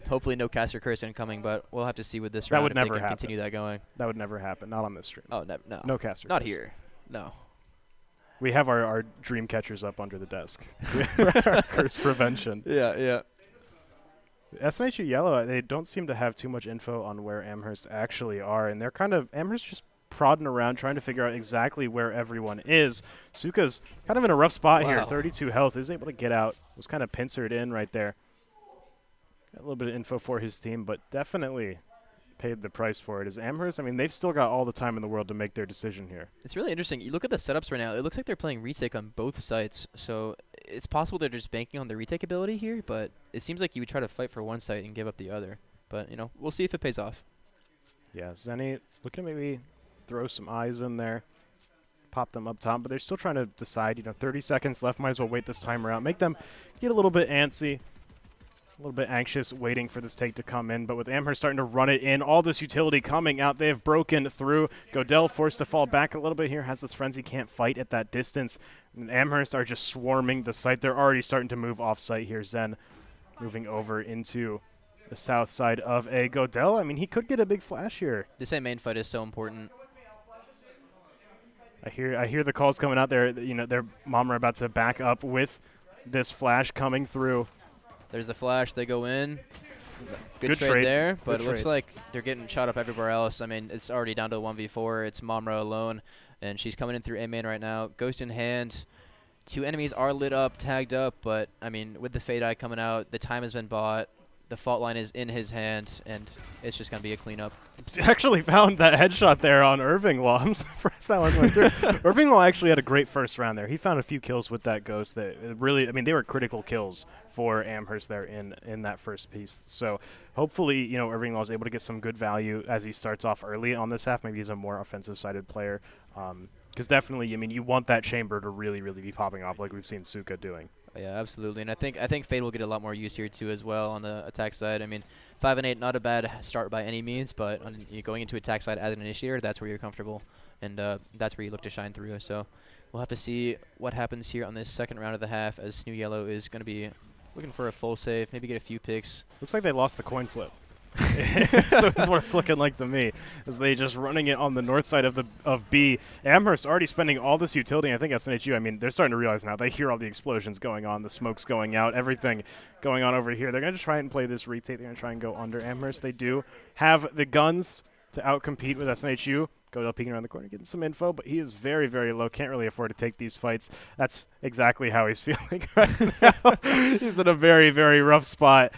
Hopefully no caster curse incoming, but we'll have to see with this round if they can continue that going. That would never happen. Not on this stream. Oh, no. No caster Not curse. here. No. We have our dream catchers up under the desk. Curse prevention. Yeah. SNHU Yellow, they don't seem to have too much info on where Amherst actually are, and they're kind of, Amherst just prodding around trying to figure out exactly where everyone is. Suka's kind of in a rough spot here. 32 health. Is able to get out. Was kind of pincered in right there. Got a little bit of info for his team, but definitely paid the price for it. As Amherst, I mean, they've still got all the time in the world to make their decision here. It's really interesting. You look at the setups right now. It looks like they're playing retake on both sites. So it's possible they're just banking on the retake ability here, but it seems like you would try to fight for one site and give up the other. But, we'll see if it pays off. Yeah, Zenny looking to maybe throw some eyes in there, pop them up top, but they're still trying to decide, 30 seconds left, might as well wait this time around, make them get a little bit antsy, a little bit anxious, waiting for this take to come in, but with Amherst starting to run it in, all this utility coming out, they have broken through. Godel forced to fall back a little bit here, has this frenzy, can't fight at that distance, and Amherst are just swarming the site. They're already starting to move off site here. Zen moving over into the south side of a Godel. I mean, he could get a big flash here. This main fight is so important. I hear the calls coming out there. Their mom are about to back up with this flash coming through. There's the flash. They go in. Good trade there, but it looks like they're getting shot up everywhere else. I mean, it's already down to 1v4. It's Momra alone, and she's coming in through A main right now. Ghost in hand. 2 enemies are lit up, tagged up, but, I mean, with the Fade Eye coming out, the time has been bought. The fault line is in his hand, and it's just going to be a cleanup. Actually found that headshot there on Irving Law. I'm surprised that one went through. Irving Law actually had a great first round there. He found a few kills with that Ghost that really, I mean, they were critical kills for Amherst there in that first piece. So hopefully, you know, Irving Law is able to get some good value as he starts off early on this half. Maybe he's a more offensive-sided player. Because definitely, I mean, you want that chamber to really, really be popping off like we've seen Suka doing. Yeah, absolutely. And I think Fade will get a lot more use here too as well on the attack side. I mean, 5 and 8, not a bad start by any means, but going into attack side as an initiator, that's where you're comfortable, and that's where you look to shine through. So we'll have to see what happens here on this second round of the half, as SNHU Yellow is going to be looking for a full save, maybe get a few picks. Looks like they lost the coin flip. So that's what it's looking like to me, as they just running it on the north side of B. Amherst already spending all this utility. I think SNHU, I mean, they're starting to realize now. They hear all the explosions going on, the smoke's going out, everything going on over here. They're going to try and play this retake. They're going to try and go under Amherst. They do have the guns to outcompete with SNHU. Godel peeking around the corner, getting some info, but he is very, very low. Can't really afford to take these fights. That's exactly how he's feeling right now. He's in a very, very rough spot.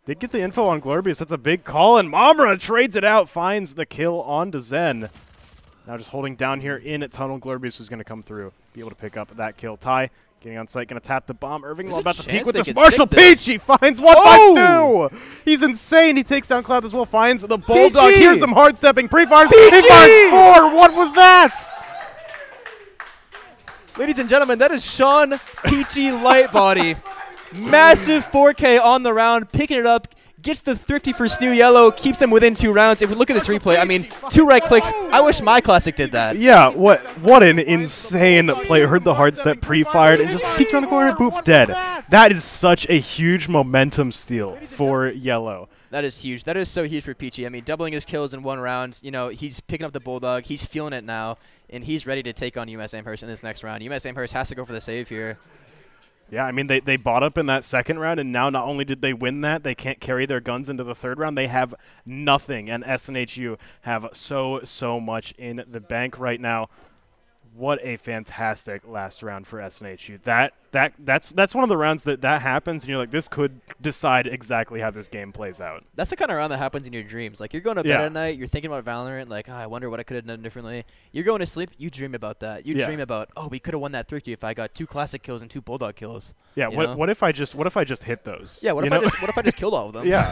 Did get the info on Glorbius. That's a big call, and Mamra trades it out, finds the kill on to Zen. Now just holding down here in tunnel. Glorbius is going to come through, be able to pick up that kill. Ty getting on site, going to tap the bomb. Irving Law about to peek with this Marshall Peach. He finds 1-5-2. He's insane. He takes down Cloud as well, finds the Bulldog. Here's some hard stepping. Pre-fires. He finds 4. What was that? Ladies and gentlemen, that is Sean Peachy Lightbody. Massive 4K on the round, picking it up, gets the thrifty for SNHU Yellow, keeps them within 2 rounds. If we look at this replay, I mean, 2 right clicks. I wish my classic did that. Yeah, what an insane play. Heard the hard step pre-fired and just peeked around the corner, boop, dead. That is such a huge momentum steal for Yellow. That is huge. That is so huge for Peachy. I mean, doubling his kills in 1 round. You know, he's picking up the Bulldog. He's feeling it now, and he's ready to take on UMass Amherst in this next round. UMass Amherst has to go for the save here. Yeah, I mean, they bought up in that second round, and now not only did they win that, they can't carry their guns into the third round. They have nothing, and SNHU have so much in the bank right now. What a fantastic last round for SNHU. That's one of the rounds that happens, and you're like, this could decide exactly how this game plays out. That's the kind of round that happens in your dreams. Like, you're going to bed at night, you're thinking about Valorant, like, oh, I wonder what I could have done differently. You're going to sleep, you dream about that. You dream about, oh, we could have won that thrifty if I got 2 classic kills and 2 Bulldog kills. Yeah. What if I just hit those? Yeah. What if I just killed all of them? Yeah.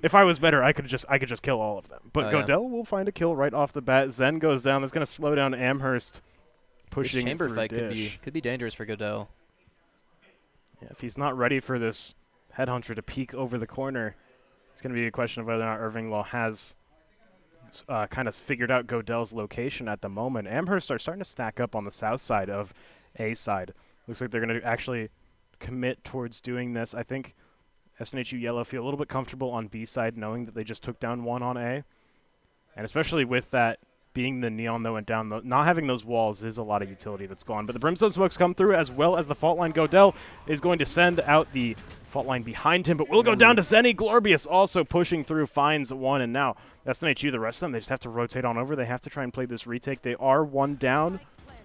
If I was better, I could just kill all of them. But Godel will find a kill right off the bat. Zen goes down. That's going to slow down Amherst. Pushing this chamber through fight Dish. could be dangerous for Godel. Yeah, if he's not ready for this headhunter to peek over the corner, it's going to be a question of whether or not Irving Law has kind of figured out Godel's location at the moment. Amherst are starting to stack up on the south side of A side. Looks like they're going to actually commit towards doing this. I think SNHU Yellow feel a little bit comfortable on B side, knowing that they just took down 1 on A. And especially with that being the neon that went down, not having those walls is a lot of utility that's gone. But the Brimstone smokes come through, as well as the fault line. Godel is going to send out the fault line behind him, but will go down to Zenny. Glorbius also pushing through, finds 1, and now SNHU, the rest of them, they just have to rotate on over. They have to try and play this retake. They are 1 down,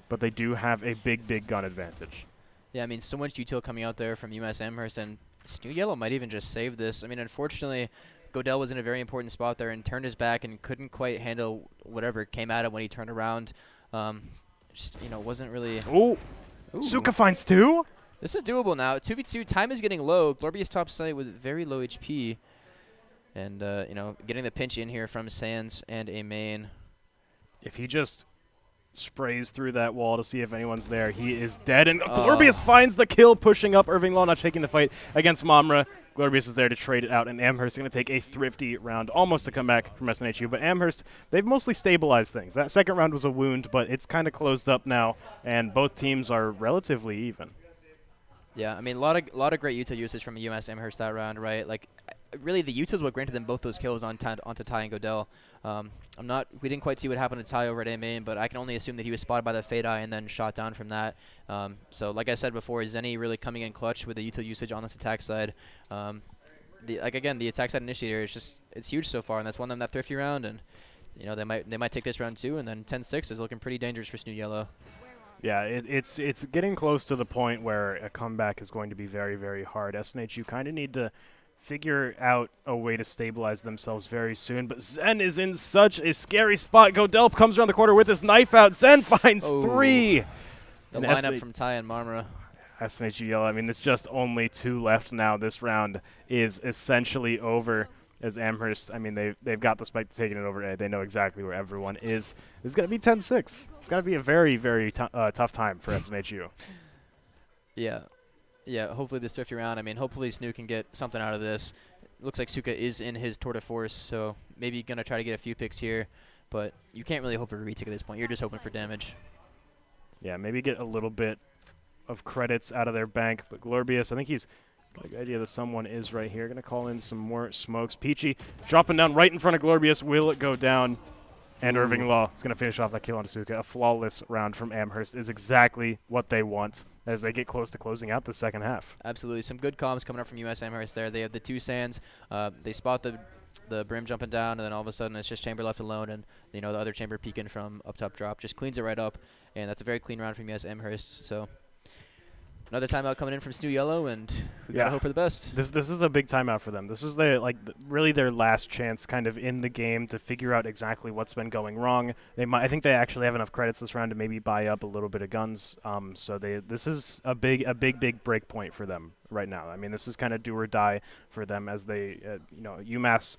but they do have a big gun advantage. Yeah, I mean, so much util coming out there from UMass Amherst, and SNHU Yellow might even just save this. I mean, unfortunately, Godel was in a very important spot there and turned his back and couldn't quite handle whatever came at him when he turned around. Just, you know, wasn't really... Ooh. Suka finds 2? This is doable now. 2v2, time is getting low. Glorbius top site with very low HP. And, you know, getting the pinch in here from Sands and a main. If he just sprays through that wall to see if anyone's there, he is dead. And Glorbius finds the kill, pushing up. Irving Law not taking the fight against Mamra. Glorbius is there to trade it out, and Amherst is going to take a thrifty round, almost to come back from SNHU. But Amherst, they've mostly stabilized things. That second round was a wound, but it's kind of closed up now, and both teams are relatively even. Yeah, I mean, a lot of great util usage from UMass Amherst that round, right? Like, really, the util is what granted them both those kills onto Ty and Godel. We didn't quite see what happened to Ty over at A main, but I can only assume that he was spotted by the Fade Eye and then shot down from that. So, like I said before, Zenny really coming in clutch with the util usage on this attack side. Again, the attack side initiator it's huge so far, and that's won them that thrifty round, and you know they might take this round too, and then 10-6 is looking pretty dangerous for SNHU Yellow. Yeah, it's getting close to the point where a comeback is going to be very hard. SNHU kind of need to figure out a way to stabilize themselves very soon. But Zen is in such a scary spot. Godelp comes around the corner with his knife out. Zen finds 3. The lineup from Ty and Marmara. SNHU yellow. I mean, there's just only 2 left now. This round is essentially over. As Amherst, I mean, they've got the spike taking it over A. They know exactly where everyone is. It's going to be 10-6. It's going to be a very, very tough time for SNHU. Yeah. Yeah, hopefully this 50 round, I mean, hopefully SNHU can get something out of this. Looks like Suka is in his tour de force, so maybe going to try to get a few picks here. But you can't really hope for a retake at this point. You're just hoping for damage. Yeah, maybe get a little bit of credits out of their bank. But Glorbius, I think he's got a good idea that someone is right here. Going to call in some more smokes. Peachy dropping down right in front of Glorbius. Will it go down? And Irving Law is going to finish off that kill on Suka. A flawless round from Amherst is exactly what they want as they get close to closing out the second half. Absolutely. Some good comms coming up from UMass Amherst there. They have the 2 sands. They spot the brim jumping down, and then all of a sudden it's just Chamber left alone, and the other Chamber peeking from up top drop. Just cleans it right up, and that's a very clean round from UMass Amherst. So another timeout coming in from SNHU Yellow, and we gotta hope for the best. This is a big timeout for them. This is really their last chance, kind of in the game, to figure out exactly what's been going wrong. I think they actually have enough credits this round to maybe buy up a little bit of guns. So this is a big break point for them right now. I mean, this is kind of do or die for them as they, UMass.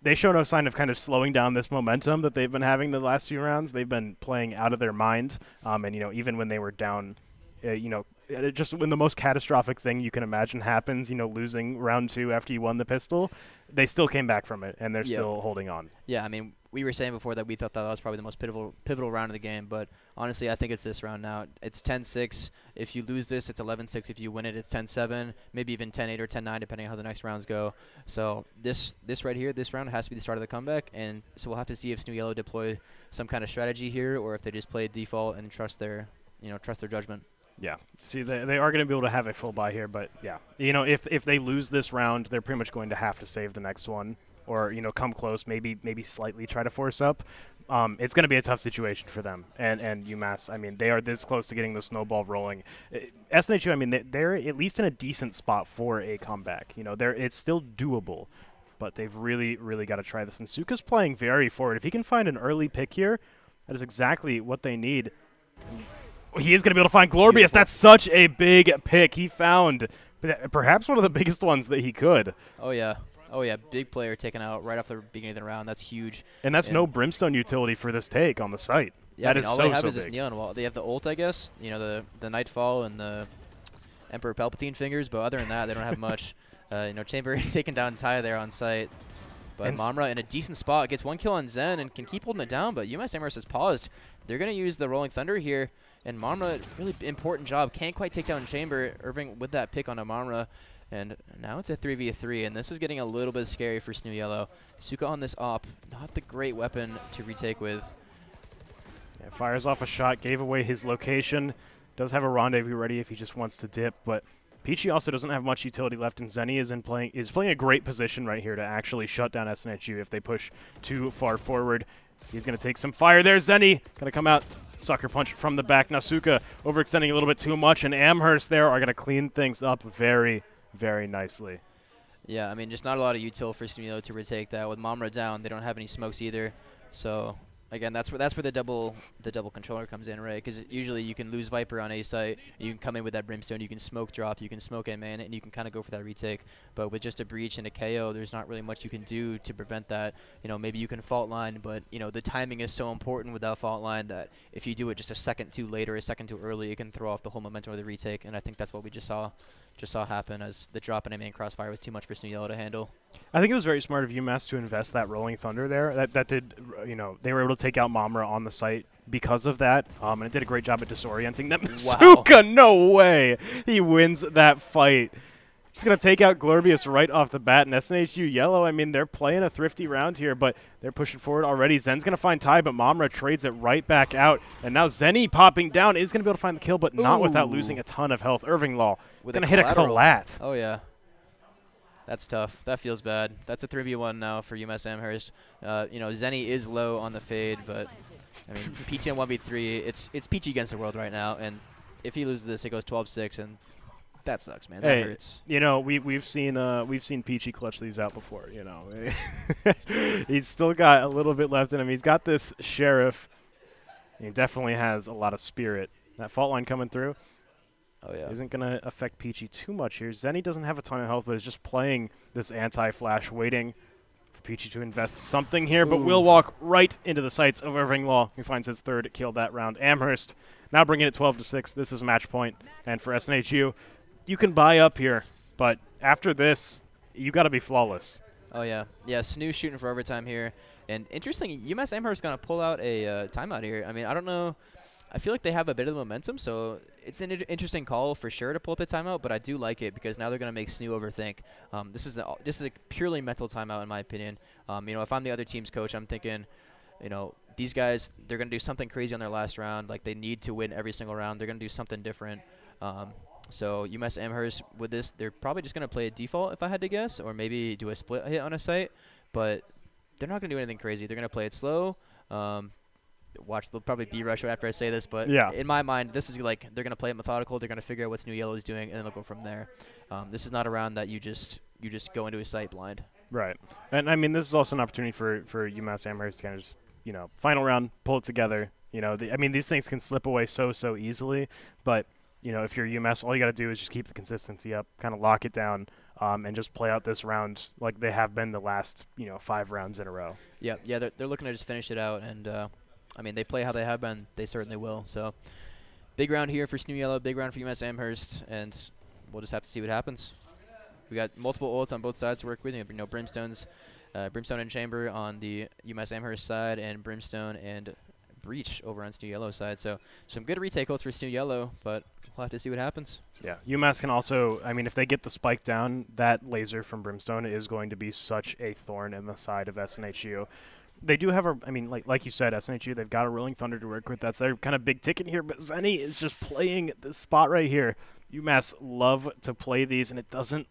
They show no sign of kind of slowing down this momentum that they've been having the last few rounds. They've been playing out of their mind, and even when they were down, just when the most catastrophic thing you can imagine happens, losing round 2 after you won the pistol, they still came back from it, and they're still holding on. Yeah, I mean, we were saying before that we thought that was probably the most pivotal round of the game, but honestly, I think it's this round now. It's 10-6. If you lose this, it's 11-6. If you win it, it's 10-7, maybe even 10-8 or 10-9, depending on how the next rounds go. So this right here, this round has to be the start of the comeback, and so we'll have to see if SNHU Yellow deploy some kind of strategy here, or if they just play default and trust their judgment. Yeah. See, they are going to be able to have a full buy here, but yeah. If they lose this round, they're pretty much going to have to save the next one or, come close, maybe slightly try to force up. It's going to be a tough situation for them. And UMass, I mean, they are this close to getting the snowball rolling. SNHU, I mean, they're at least in a decent spot for a comeback. It's still doable, but they've really, really got to try this. And Suka's playing very forward. If he can find an early pick here, that is exactly what they need. He is going to be able to find Glorbius. Beautiful. That's such a big pick. He found perhaps one of the biggest ones that he could. Oh, yeah. Oh, yeah. Big player taken out right off the beginning of the round. That's huge. And that's no Brimstone utility for this take on the site. Yeah, that is all so, they have so is big. this neon wall. They have the ult, I guess, the Nightfall and the Emperor Palpatine fingers, but other than that, they don't have much. Chamber taking down Ty there on site. But Mamra in a decent spot gets 1 kill on Zen and can keep holding it down, but UMass Amherst has paused. They're going to use the Rolling Thunder here. And Mamra, really important job. Can't quite take down Chamber. Irving with that pick on a Mamra. And now it's a 3v3, and this is getting a little bit scary for SNHU Yellow. Suka on this op, not the great weapon to retake with. Yeah, fires off a shot, gave away his location. Does have a rendezvous ready if he just wants to dip, but Peachy also doesn't have much utility left, and Zenny is playing a great position right here to actually shut down SNHU if they push too far forward. He's going to take some fire there. Zenny going to come out, sucker punch from the back. Now Suka overextending a little bit too much, and Amherst there are going to clean things up very, very nicely. Yeah, I mean, just not a lot of util for SNHU to retake that. With Mamra down, they don't have any smokes either. So again, that's where the double controller comes in, right? Because usually you can lose Viper on A site, you can come in with that Brimstone, you can smoke drop, you can smoke A-man, and you can kind of go for that retake. But with just a breach and a KO, there's not really much you can do to prevent that. Maybe you can fault line, but the timing is so important with that fault line that if you do it just a second too late or a second too early, it can throw off the whole momentum of the retake. And I think that's what we just saw happen as the drop in A-man crossfire was too much for SNHU Yellow to handle. I think it was very smart of UMass to invest that Rolling Thunder there. That did, they were able to take out Mamra on the site because of that, and it did a great job at disorienting them. Wow. Suka, no way! He wins that fight. He's going to take out Glorbius right off the bat, and SNHU Yellow, I mean, they're playing a thrifty round here, but they're pushing forward already. Zen's going to find Ty, but Mamra trades it right back out, and now Zenny popping down is going to be able to find the kill, but not without losing a ton of health. Irving Law going to hit a collat. Oh, yeah. That's tough. That feels bad. That's a 3v1 now for UMass Amherst. Zenny is low on the fade, but I mean, Peachy in 1v3, it's Peachy against the world right now, and if he loses this, it goes 12-6, and That sucks, man. That Hey, hurts. you know, we've seen Peachy clutch these out before. You know, he's still got a little bit left in him. He's got this Sheriff. He definitely has a lot of spirit. That fault line coming through Oh yeah. isn't going to affect Peachy too much here. Zenny doesn't have a ton of health, but is just playing this anti-flash, waiting for Peachy to invest something here, but will walk right into the sights of Irving Law. He finds his third kill that round. Amherst now bringing it 12-6. This is match point, and for SNHU, you can buy up here, but after this, you got to be flawless. Oh yeah. Yeah. SNHU shooting for overtime here, and interesting. UMass Amherst gonna pull out a timeout here. I mean, I don't know. I feel like they have a bit of momentum, so it's an interesting call for sure to pull the timeout. But I do like it because now they're gonna make SNHU overthink. This is a purely mental timeout in my opinion. You know, if I'm the other team's coach, I'm thinking, you know, these guys, they're gonna do something crazy on their last round. Like they need to win every single round. They're gonna do something different. So UMass Amherst with this, they're probably just gonna play a default if I had to guess, or maybe do a split hit on a site. But they're not gonna do anything crazy. They're gonna play it slow. Watch, they'll probably B-rush after I say this, but Yeah. in my mind, this is like they're going to play it methodical. They're going to figure out what SNHU Yellow is doing, and then they'll go from there. This is not a round that you just go into a site blind. Right. And, I mean, this is also an opportunity for UMass Amherst to kind of just, you know, final round, pull it together. You know, I mean, these things can slip away so easily, but, you know, if you're UMass, all you got to do is just keep the consistency up, kind of lock it down, and just play out this round like they have been the last, you know, 5 rounds in a row. Yeah, they're looking to just finish it out, and I mean, they play how they have been. They certainly will. So, big round here for SNHU Yellow, big round for UMass Amherst, and we'll just have to see what happens. We got multiple ults on both sides to work with. You know, Brimstone and Chamber on the UMass Amherst side, and Brimstone and Breach over on SNHU Yellow side. So, some good retake ults for SNHU Yellow, but we'll have to see what happens. Yeah, UMass can also, I mean, if they get the spike down, that laser from Brimstone is going to be such a thorn in the side of SNHU. They do have I mean, like you said, SNHU, they've got a Rolling Thunder to work with. That's their kind of big ticket here, but Zenny is just playing this spot right here. UMass love to play these, and it doesn't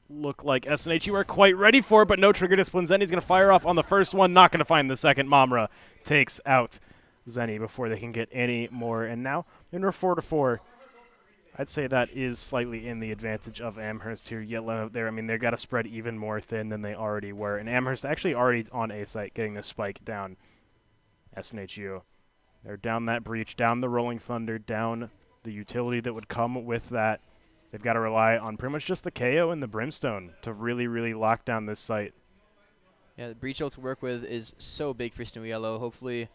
look like SNHU are quite ready for it, but no trigger discipline. Zenny's going to fire off on the first one, not going to find the second. Mamra takes out Zenny before they can get any more, and now in a 4-4. I'd say that is slightly in the advantage of Amherst here. Yellow there, I mean, they've got to spread even more thin than they already were. And Amherst actually already on A site getting the spike down. SNHU. They're down that breach, down the Rolling Thunder, down the utility that would come with that. They've got to rely on pretty much just the KO and the Brimstone to really lock down this site. Yeah, the breach ult to work with is so big for SNHU Yellow. Hopefully,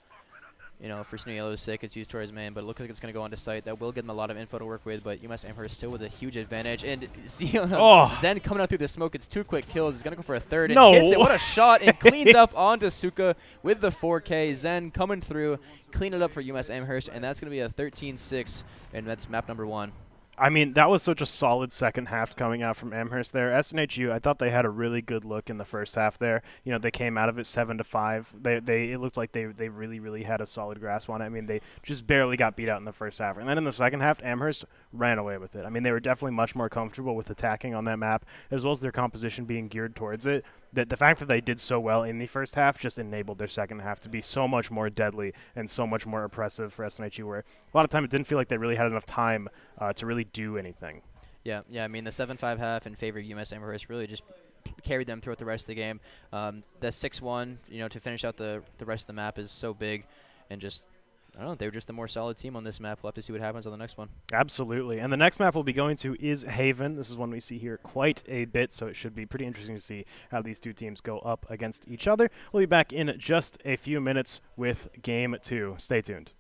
you know, for SNHU Yellow's sake, it's used towards main, but it looks like it's going to go onto site. That will give them a lot of info to work with, but UMass Amherst still with a huge advantage. And see, Zen coming out through the smoke. It's 2 quick kills. He's going to go for a third and hits it. What a shot, and cleans up onto Suka with the 4K. Zen coming through, clean it up for UMass Amherst, and that's going to be a 13-6, and that's map number 1. I mean, that was such a solid second half coming out from Amherst there. SNHU, I thought they had a really good look in the first half there. You know, they came out of it 7-5. It looked like they really had a solid grasp on it. I mean, they just barely got beat out in the first half. And then in the second half, Amherst ran away with it. I mean, they were definitely much more comfortable with attacking on that map, as well as their composition being geared towards it. The fact that they did so well in the first half just enabled their second half to be so much more deadly and so much more oppressive for SNHU, where a lot of time it didn't feel like they really had enough time to really do anything. Yeah, I mean, the 7-5 half in favor of UMass Amherst really just carried them throughout the rest of the game. The 6-1, you know, to finish out the rest of the map is so big, and just, I don't know, they were just the more solid team on this map. We'll have to see what happens on the next one. Absolutely. And the next map we'll be going to is Haven. This is one we see here quite a bit, so it should be pretty interesting to see how these two teams go up against each other. We'll be back in just a few minutes with Game 2. Stay tuned.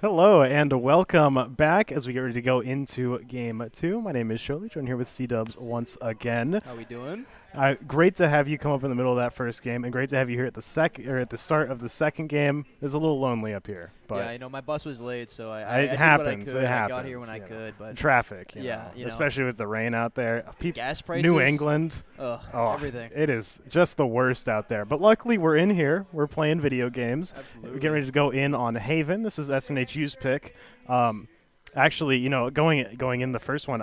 Hello and welcome back as we get ready to go into Game 2. My name is Shirley, joined here with C-Dubs once again. How we doing? Great to have you come up in the middle of that first game, and great to have you here at the start of the second game. It was a little lonely up here, but yeah, my bus was late, so I it did happens. what I could. It happens. I got here when I could, but traffic. yeah, especially with the rain out there. Gas prices, New England, everything. It is just the worst out there. But luckily, we're in here. We're playing video games. Absolutely. We're getting ready to go in on Haven. This is SNHU's pick. Actually, going in the first one,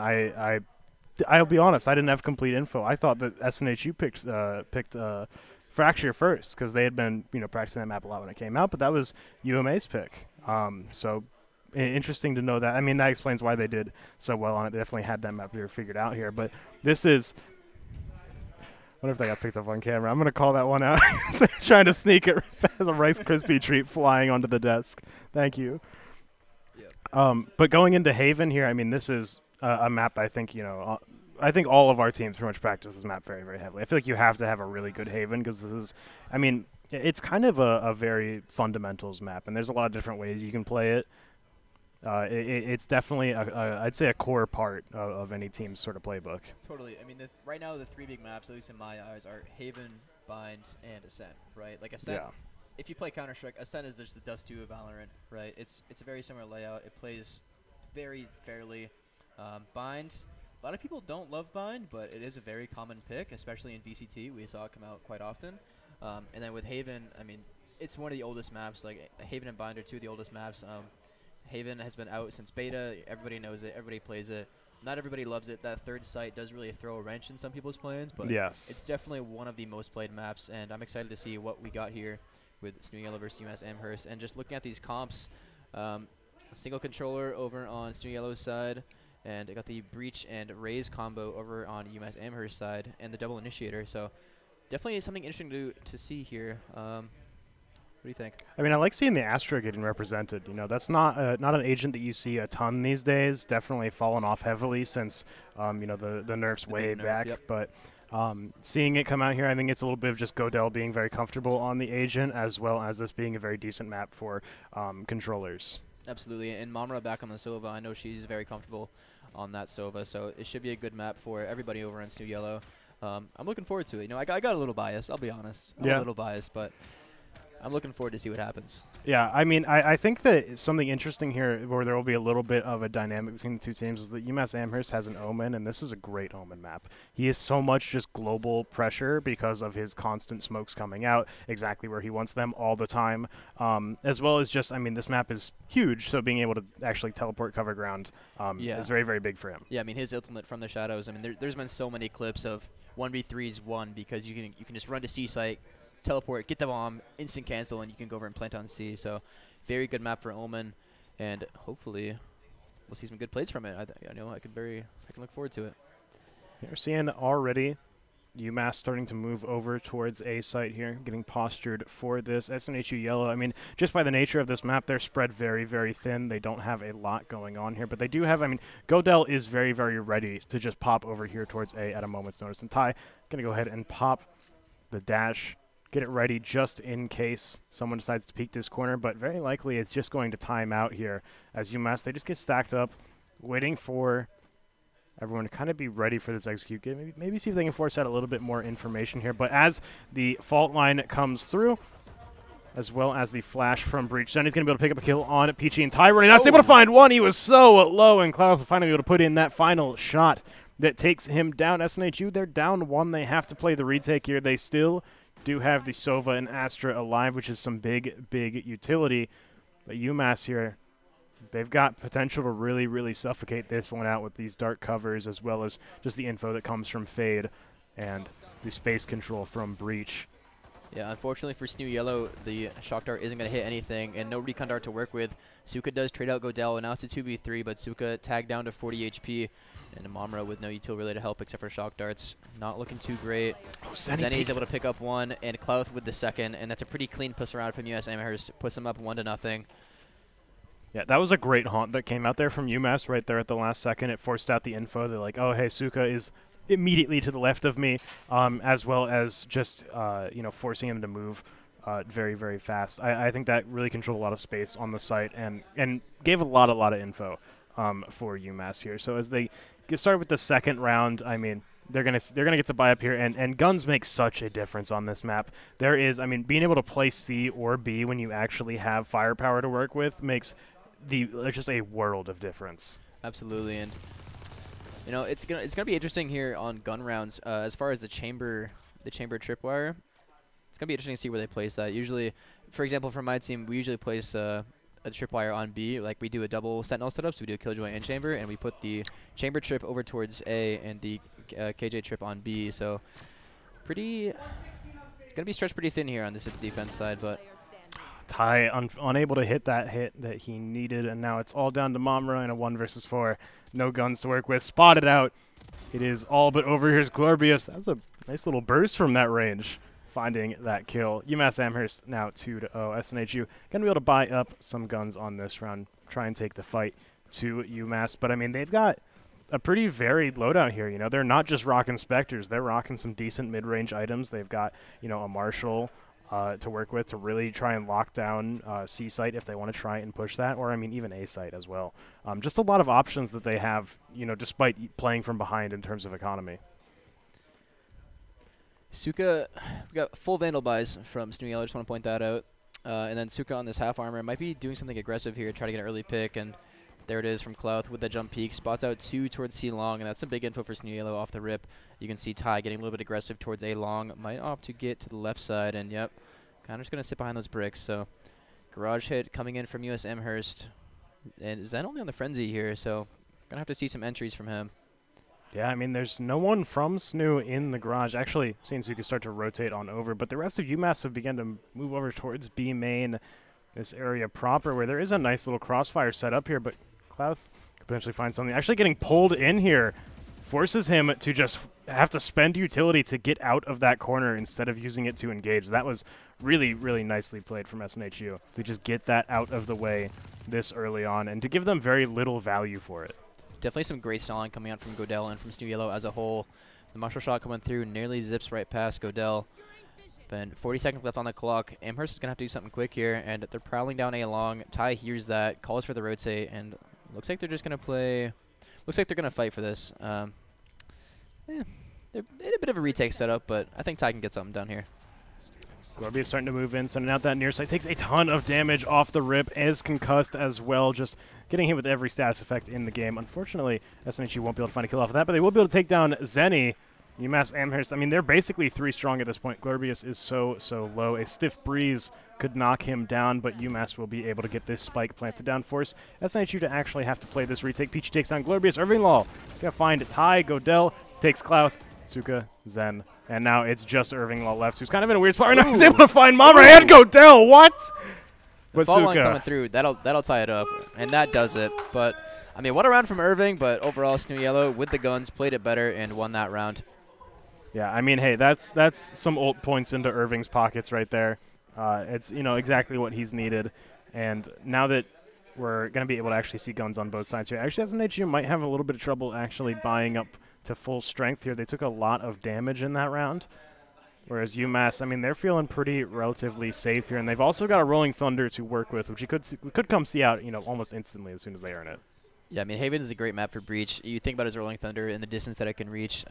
I'll be honest, I didn't have complete info. I thought that SNHU picked Fracture first because they had been practicing that map a lot when it came out, but that was UMA's pick. So interesting to know that. I mean, that explains why they did so well on it. They definitely had that map here figured out here. But this is. I wonder if they got picked up on camera. I'm going to call that one out. They're trying to sneak it as a Rice Krispie treat flying onto the desk. Thank you. But going into Haven here, I mean, this is a map I think, I think all of our teams pretty much practice this map very, very heavily. I feel like you have to have a really good Haven because this is, I mean, it's kind of a very fundamentals map, and there's a lot of different ways you can play it. It's definitely, I'd say, a core part of any team's sort of playbook. Totally. I mean, right now the three big maps, at least in my eyes, are Haven, Bind, and Ascent, right? Like Ascent, if you play Counter-Strike, Ascent is just the Dust 2 of Valorant, right? It's a very similar layout. It plays very fairly. Bind, a lot of people don't love Bind, but it is a very common pick, especially in VCT. We saw it come out quite often. And then with Haven, I mean, it's one of the oldest maps. Like Haven and Bind are two of the oldest maps. Haven has been out since beta. Everybody knows it. Everybody plays it. Not everybody loves it. That third site does really throw a wrench in some people's plans, but it's definitely one of the most played maps, and I'm excited to see what we got here with SNHU Yellow versus UMass Amherst. And just looking at these comps, single controller over on SNHU Yellow's side, and I got the Breach and Raise combo over on UMass Amherst side, and the double initiator. So definitely something interesting to see here. What do you think? I mean, I like seeing the Astra getting represented. That's not an agent that you see a ton these days. Definitely fallen off heavily since the nerfs way back. But seeing it come out here, I think it's a little bit of just Godel being very comfortable on the agent, as well as this being a very decent map for controllers. Absolutely, and Mamra back on the Sova. I know she's very comfortable on that Sova, so it should be a good map for everybody over on SNHU Yellow. I'm looking forward to it. I got a little bias. I'll be honest. I'm a little biased, but I'm looking forward to see what happens. Yeah, I mean, I think that something interesting here where there will be a little bit of a dynamic between the two teams is that UMass Amherst has an Omen, and this is a great Omen map. He is so much just global pressure because of his constant smokes coming out exactly where he wants them all the time, as well as just, I mean, this map is huge, so being able to actually teleport cover ground is very, very big for him. Yeah, I mean, his ultimate from the shadows, I mean, there's been so many clips of 1v3s won because you can just run to C site, teleport, get the bomb, instant cancel, and you can go over and plant on C. So very good map for Omen, and hopefully we'll see some good plays from it. I can look forward to it. You're seeing already UMass starting to move over towards A site here, getting postured for this. SNHU Yellow, I mean, just by the nature of this map, they're spread very, very thin. They don't have a lot going on here, but they do have, I mean, Godel is very, very ready to just pop over here towards A at a moment's notice. And Ty going to go ahead and pop the dash, get it ready just in case someone decides to peek this corner, but very likely it's just going to time out here as UMass. They just get stacked up, waiting for everyone to kind of be ready for this execute game. Maybe see if they can force out a little bit more information here. But as the fault line comes through, as well as the flash from Breach, Sonny's going to be able to pick up a kill on Peachy and Ty. Not able to find one. He was so low, and Cloud will finally be able to put in that final shot that takes him down. SNHU, they're down one. They have to play the retake here. They still do have the Sova and Astra alive, which is some big, big utility. But UMass here, they've got potential to really, really suffocate this one out with these dark covers, as well as just the info that comes from Fade and the space control from Breach. Yeah, unfortunately for SNHU Yellow, the Shock Dart isn't going to hit anything, and no Recon Dart to work with. Suka does trade out Godel, and now it's a 2v3, but Suka tagged down to 40 HP. And Mamra with no util really to help except for Shock Darts. Not looking too great. Zenny's able to pick up one, and Clouth with the second, and that's a pretty clean push around from UMass Amherst. Puts them up 1-0. Yeah, that was a great haunt that came out there from UMass right there at the last second. It forced out the info. They're like, oh, hey, Suka is immediately to the left of me, as well as just, forcing him to move very, very fast. I think that really controlled a lot of space on the site and gave a lot of info for UMass here. So as they get started with the second round, I mean, they're gonna get to buy up here, and guns make such a difference on this map. There is, I mean, being able to play C or B when you actually have firepower to work with makes just a world of difference. Absolutely, and you know it's gonna be interesting here on gun rounds as far as the chamber tripwire. It's gonna be interesting to see where they place that. Usually, for example, for my team, we usually place a tripwire on B. Like we do a double sentinel setup, so we do a killjoy and chamber, and we put the chamber trip over towards A and the KJ trip on B. So it's gonna be stretched pretty thin here on this defense side, but Ty unable to hit that hit that he needed, and now it's all down to Mamra in a 1 versus 4. No guns to work with. Spotted out. It is all but over. Here's Glorbius. That was a nice little burst from that range, finding that kill. UMass Amherst now 2-0. SNHU gonna be able to buy up some guns on this round, try and take the fight to UMass. But I mean, they've got a pretty varied loadout here. You know, they're not just rocking Spectres. They're rocking some decent mid-range items. They've got, you know, a Marshall to work with to really try and lock down C site if they want to try and push that, or I mean even A site as well. Just a lot of options that they have, you know, despite playing from behind in terms of economy. Suka, we got full Vandal buys from SNHU Yellow, just want to point that out. And then Suka on this half armor might be doing something aggressive here, try to get an early pick, and there it is from Clouth with the jump peak. Spots out 2 towards C long, and that's some big info for SNHU Yellow off the rip. You can see Ty getting a little bit aggressive towards A long. Might opt to get to the left side, and yep, kind of just going to sit behind those bricks. So garage hit coming in from US Amherst. And Zen only on the frenzy here, so going to have to see some entries from him. Yeah, I mean, there's no one from SNHU in the garage. Actually, seeing Suka start to rotate on over, but the rest of UMass have begun to move over towards B main, this area proper, where there is a nice little crossfire set up here, but Clouth could potentially find something. Actually getting pulled in here forces him to just have to spend utility to get out of that corner instead of using it to engage. That was really, really nicely played from SNHU to just get that out of the way this early on and to give them very little value for it. Definitely some great stalling coming out from Godell and from SNHU Yellow as a whole. The Marshall shot coming through nearly zips right past Godell. But 40 seconds left on the clock. Amherst is going to have to do something quick here, and they're prowling down A long. Ty hears that, calls for the rotate, and looks like they're just going to play. Looks like they're going to fight for this. They're in a bit of a retake setup, but I think Ty can get something done here. Glorby is starting to move in, sending out that near side. Takes a ton of damage off the rip, is concussed as well, just getting hit with every status effect in the game. Unfortunately, SNHU won't be able to find a kill off of that, but they will be able to take down Zenny. UMass Amherst, I mean, they're basically 3 strong at this point. Glorbius is so low. A stiff breeze could knock him down, but UMass will be able to get this spike planted down. Force SNHU to actually have to play this retake. Peachy takes down Glorbius. Irving Law gonna find Ty. Godell takes Clouth. Suka, Zen, and now it's just Irving Law left, who's kind of in a weird spot right now. He's able to find Mama and Godell. What? The fall line coming through, that'll tie it up, and that does it. But I mean, what a round from Irving, but overall, SNHU Yellow with the guns played it better and won that round. Yeah, I mean, hey, that's some ult points into Irving's pockets right there. It's, you know, exactly what he's needed. And now that we're going to be able to actually see guns on both sides here, actually, SNHU might have a little bit of trouble actually buying up to full strength here. They took a lot of damage in that round, whereas UMass, I mean, they're feeling pretty relatively safe here. And they've also got a Rolling Thunder to work with, which you could come see out, you know, almost instantly as soon as they earn it. Yeah, I mean, Haven is a great map for Breach. You think about his Rolling Thunder and the distance that it can reach.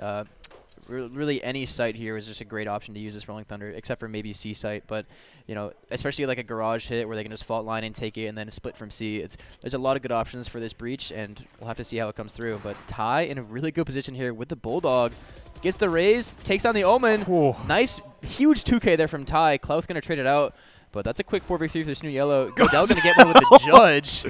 Really, any site here is just a great option to use this Rolling Thunder, except for maybe C site. But, you know, especially like a garage hit where they can just fault line and take it and then split from C. There's a lot of good options for this Breach, and we'll have to see how it comes through. But Ty in a really good position here with the Bulldog. Gets the raise, takes on the Omen. Ooh. Nice, huge 2K there from Ty. Clouth going to trade it out, but that's a quick 4v3 for SNHU Yellow. Godell going to get one with the Judge.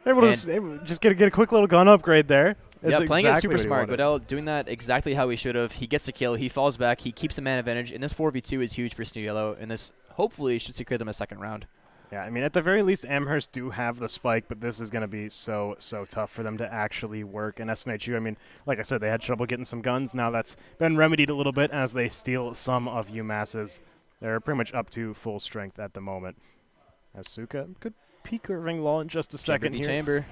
Able to just get a quick little gun upgrade there. Yeah, playing it super smart. Godell doing that exactly how he should have. He gets the kill. He falls back. He keeps the man advantage. And this 4v2 is huge for SNHU Yellow. And this hopefully should secure them a second round. Yeah, I mean, at the very least, Amherst do have the spike, but this is going to be so tough for them to actually work. And SNHU, I mean, like I said, they had trouble getting some guns. Now that's been remedied a little bit as they steal some of UMass's. They're pretty much up to full strength at the moment. Asuka could peek Irving Law in just a second here. Chamber.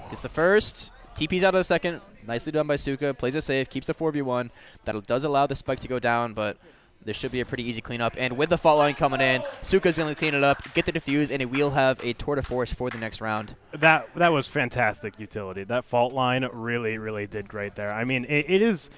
Gets the first. TP's out of the second. Nicely done by Suka. Plays it safe. Keeps the 4v1. That does allow the spike to go down, but this should be a pretty easy cleanup. And with the fault line coming in, Suka's going to clean it up, get the defuse, and we'll have a tour de force for the next round. That was fantastic utility. That fault line really did great there. I mean, it is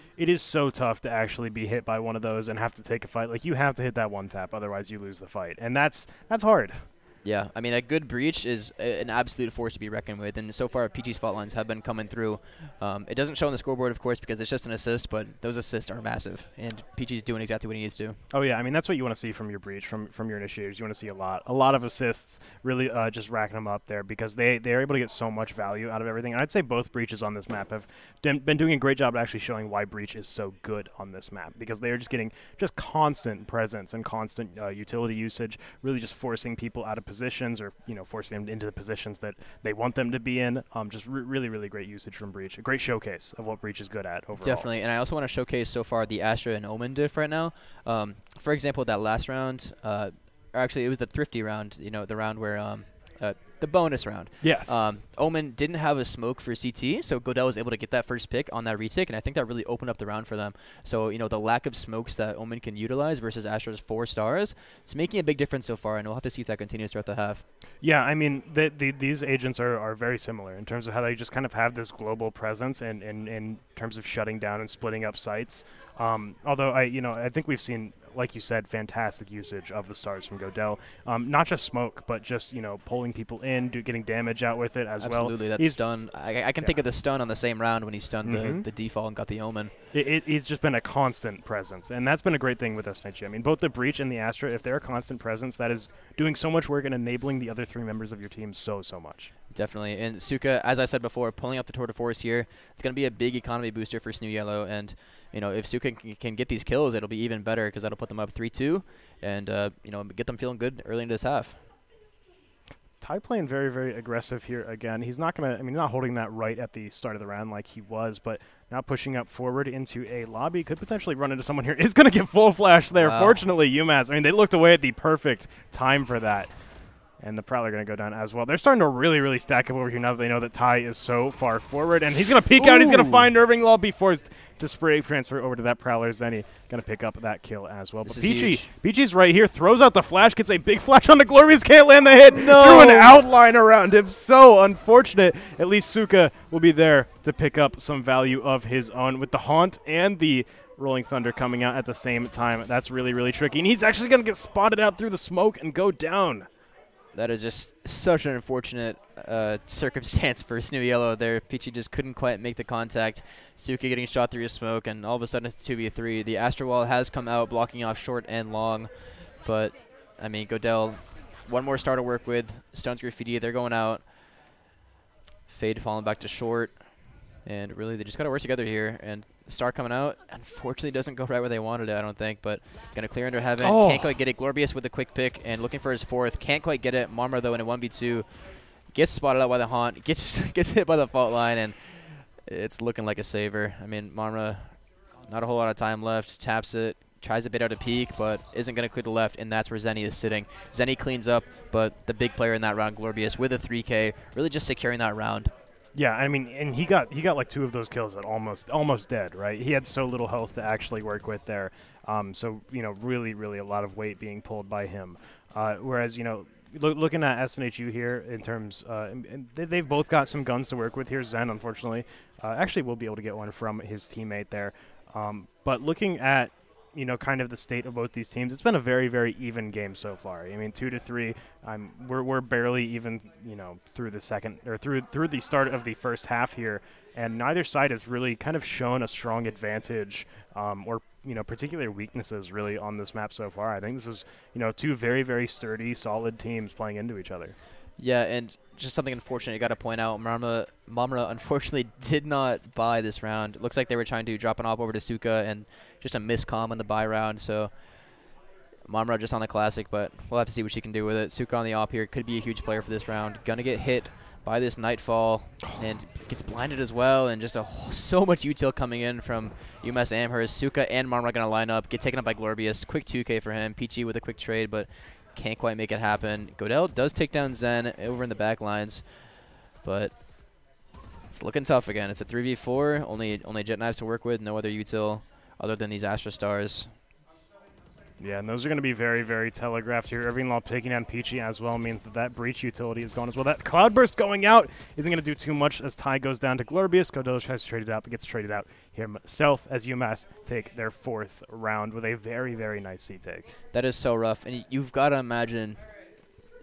so tough to actually be hit by one of those and have to take a fight. Like, you have to hit that one tap, otherwise you lose the fight, and that's hard. Yeah, I mean, a good breach is an absolute force to be reckoned with, and so far PG's fault lines have been coming through. It doesn't show on the scoreboard, of course, because it's just an assist, but those assists are massive, and PG's doing exactly what he needs to. Oh yeah, I mean, that's what you want to see from your breach, from your initiators. You want to see a lot of assists, really just racking them up there, because they're able to get so much value out of everything. And I'd say both breaches on this map have been doing a great job at actually showing why breach is so good on this map, because they are just getting just constant presence and constant utility usage, really just forcing people out of positions, or forcing them into the positions that they want them to be in. Just really great usage from breach. A great showcase of what breach is good at overall. Definitely, and I also want to showcase so far the Astra and Omen diff right now. For example, that last round, or actually it was the thrifty round, the round where the bonus round. Yes. Omen didn't have a smoke for CT, so Godel was able to get that first pick on that retake, and I think that really opened up the round for them. So, the lack of smokes that Omen can utilize versus Astra's 4 stars, it's making a big difference so far, and we'll have to see if that continues throughout the half. Yeah, I mean, these agents are very similar in terms of how they just kind of have this global presence and in terms of shutting down and splitting up sites. Although I think we've seen, like you said, fantastic usage of the stars from Godel. Not just smoke, but just pulling people in, getting damage out with it as well. Absolutely, that stun. I can think of the stun on the same round when he stunned the default and got the Omen. It's just been a constant presence, and that's been a great thing with SNHU. I mean, both the Breach and the Astra, if they're a constant presence, that is doing so much work and enabling the other 3 members of your team so much. Definitely, and Suka, as I said before, pulling up the Tour de Force here, it's going to be a big economy booster for SNHU Yellow, and if Suka can get these kills, it'll be even better, because that'll put them up 3-2, and get them feeling good early into this half. Ty playing very aggressive here again. He's not gonna. I mean, not holding that right at the start of the round like he was, but now pushing up forward into a lobby, could potentially run into someone here. Is gonna get full flash there. Wow. Fortunately, UMass. I mean, they looked away at the perfect time for that. And the Prowler going to go down as well. They're starting to really stack up over here now that they know that Ty is so far forward. And he's going to peek out. He's going to find Irving Law, be forced to spray transfer over to that Prowler. Zenny going to pick up that kill as well. But Peachy's right here. Throws out the flash. Gets a big flash on the Glorious. Can't land the hit. No. Drew an outline around him. So unfortunate. At least Suka will be there to pick up some value of his own. With the Haunt and the Rolling Thunder coming out at the same time. That's really tricky. And he's actually going to get spotted out through the smoke and go down. That is just such an unfortunate circumstance for SNHU Yellow there. Peachy just couldn't quite make the contact. Suka getting shot through his smoke, and all of a sudden it's 2v3. The Astra Wall has come out, blocking off short and long. But, I mean, Godel, one more star to work with. Stones Graffiti, they're going out. Fade falling back to short. And really, they just got to work together here. And Star coming out, unfortunately doesn't go right where they wanted it, I don't think, but going to clear under heaven. Oh. Can't quite get it. Glorbius with a quick pick and looking for his 4th. Can't quite get it. Marmar, though, in a 1v2. Gets spotted out by the Haunt. Gets hit by the fault line, and it's looking like a saver. I mean, Marmar, not a whole lot of time left. Taps it. Tries a bit out of peak, but isn't going to clear the left, and that's where Zenny is sitting. Zenny cleans up, but the big player in that round, Glorbius, with a 3K, really just securing that round. Yeah, I mean, and he got like 2 of those kills at almost dead, right? He had so little health to actually work with there. So really a lot of weight being pulled by him. Whereas looking at SNHU here in terms, and they've both got some guns to work with here. Zen, unfortunately, actually will be able to get one from his teammate there. But looking at kind of the state of both these teams, it's been a very even game so far. I mean, 2-3. We're barely even, through the second or through the start of the first half here, and neither side has really kind of shown a strong advantage or particular weaknesses really on this map so far. I think this is 2 very sturdy, solid teams playing into each other. Yeah, and just something unfortunate you got to point out, Mamra unfortunately did not buy this round. It looks like they were trying to drop an op over to Suka, and just a miscomm on the buy round. So Mamra just on the classic, but we'll have to see what she can do with it. Suka on the op here could be a huge player for this round. Gonna get hit by this Nightfall, and gets blinded as well, and just so much util coming in from UMass Amherst. Suka and Mamra gonna line up, get taken up by Glorbius. Quick 2K for him. Peachy with a quick trade, but can't quite make it happen. Godel does take down Zen over in the back lines, but it's looking tough again. It's a 3v4, only Jet Knives to work with, no other util other than these Astra Stars. Yeah, and those are going to be very, very telegraphed here. Irving Law taking down Peachy as well means that breach utility is gone as well. That Cloudburst going out isn't going to do too much as Ty goes down to Glorbius. Kodoj has traded out, but gets traded out himself as UMass take their 4th round with a very, very nice seat take. That is so rough. And you've got to imagine,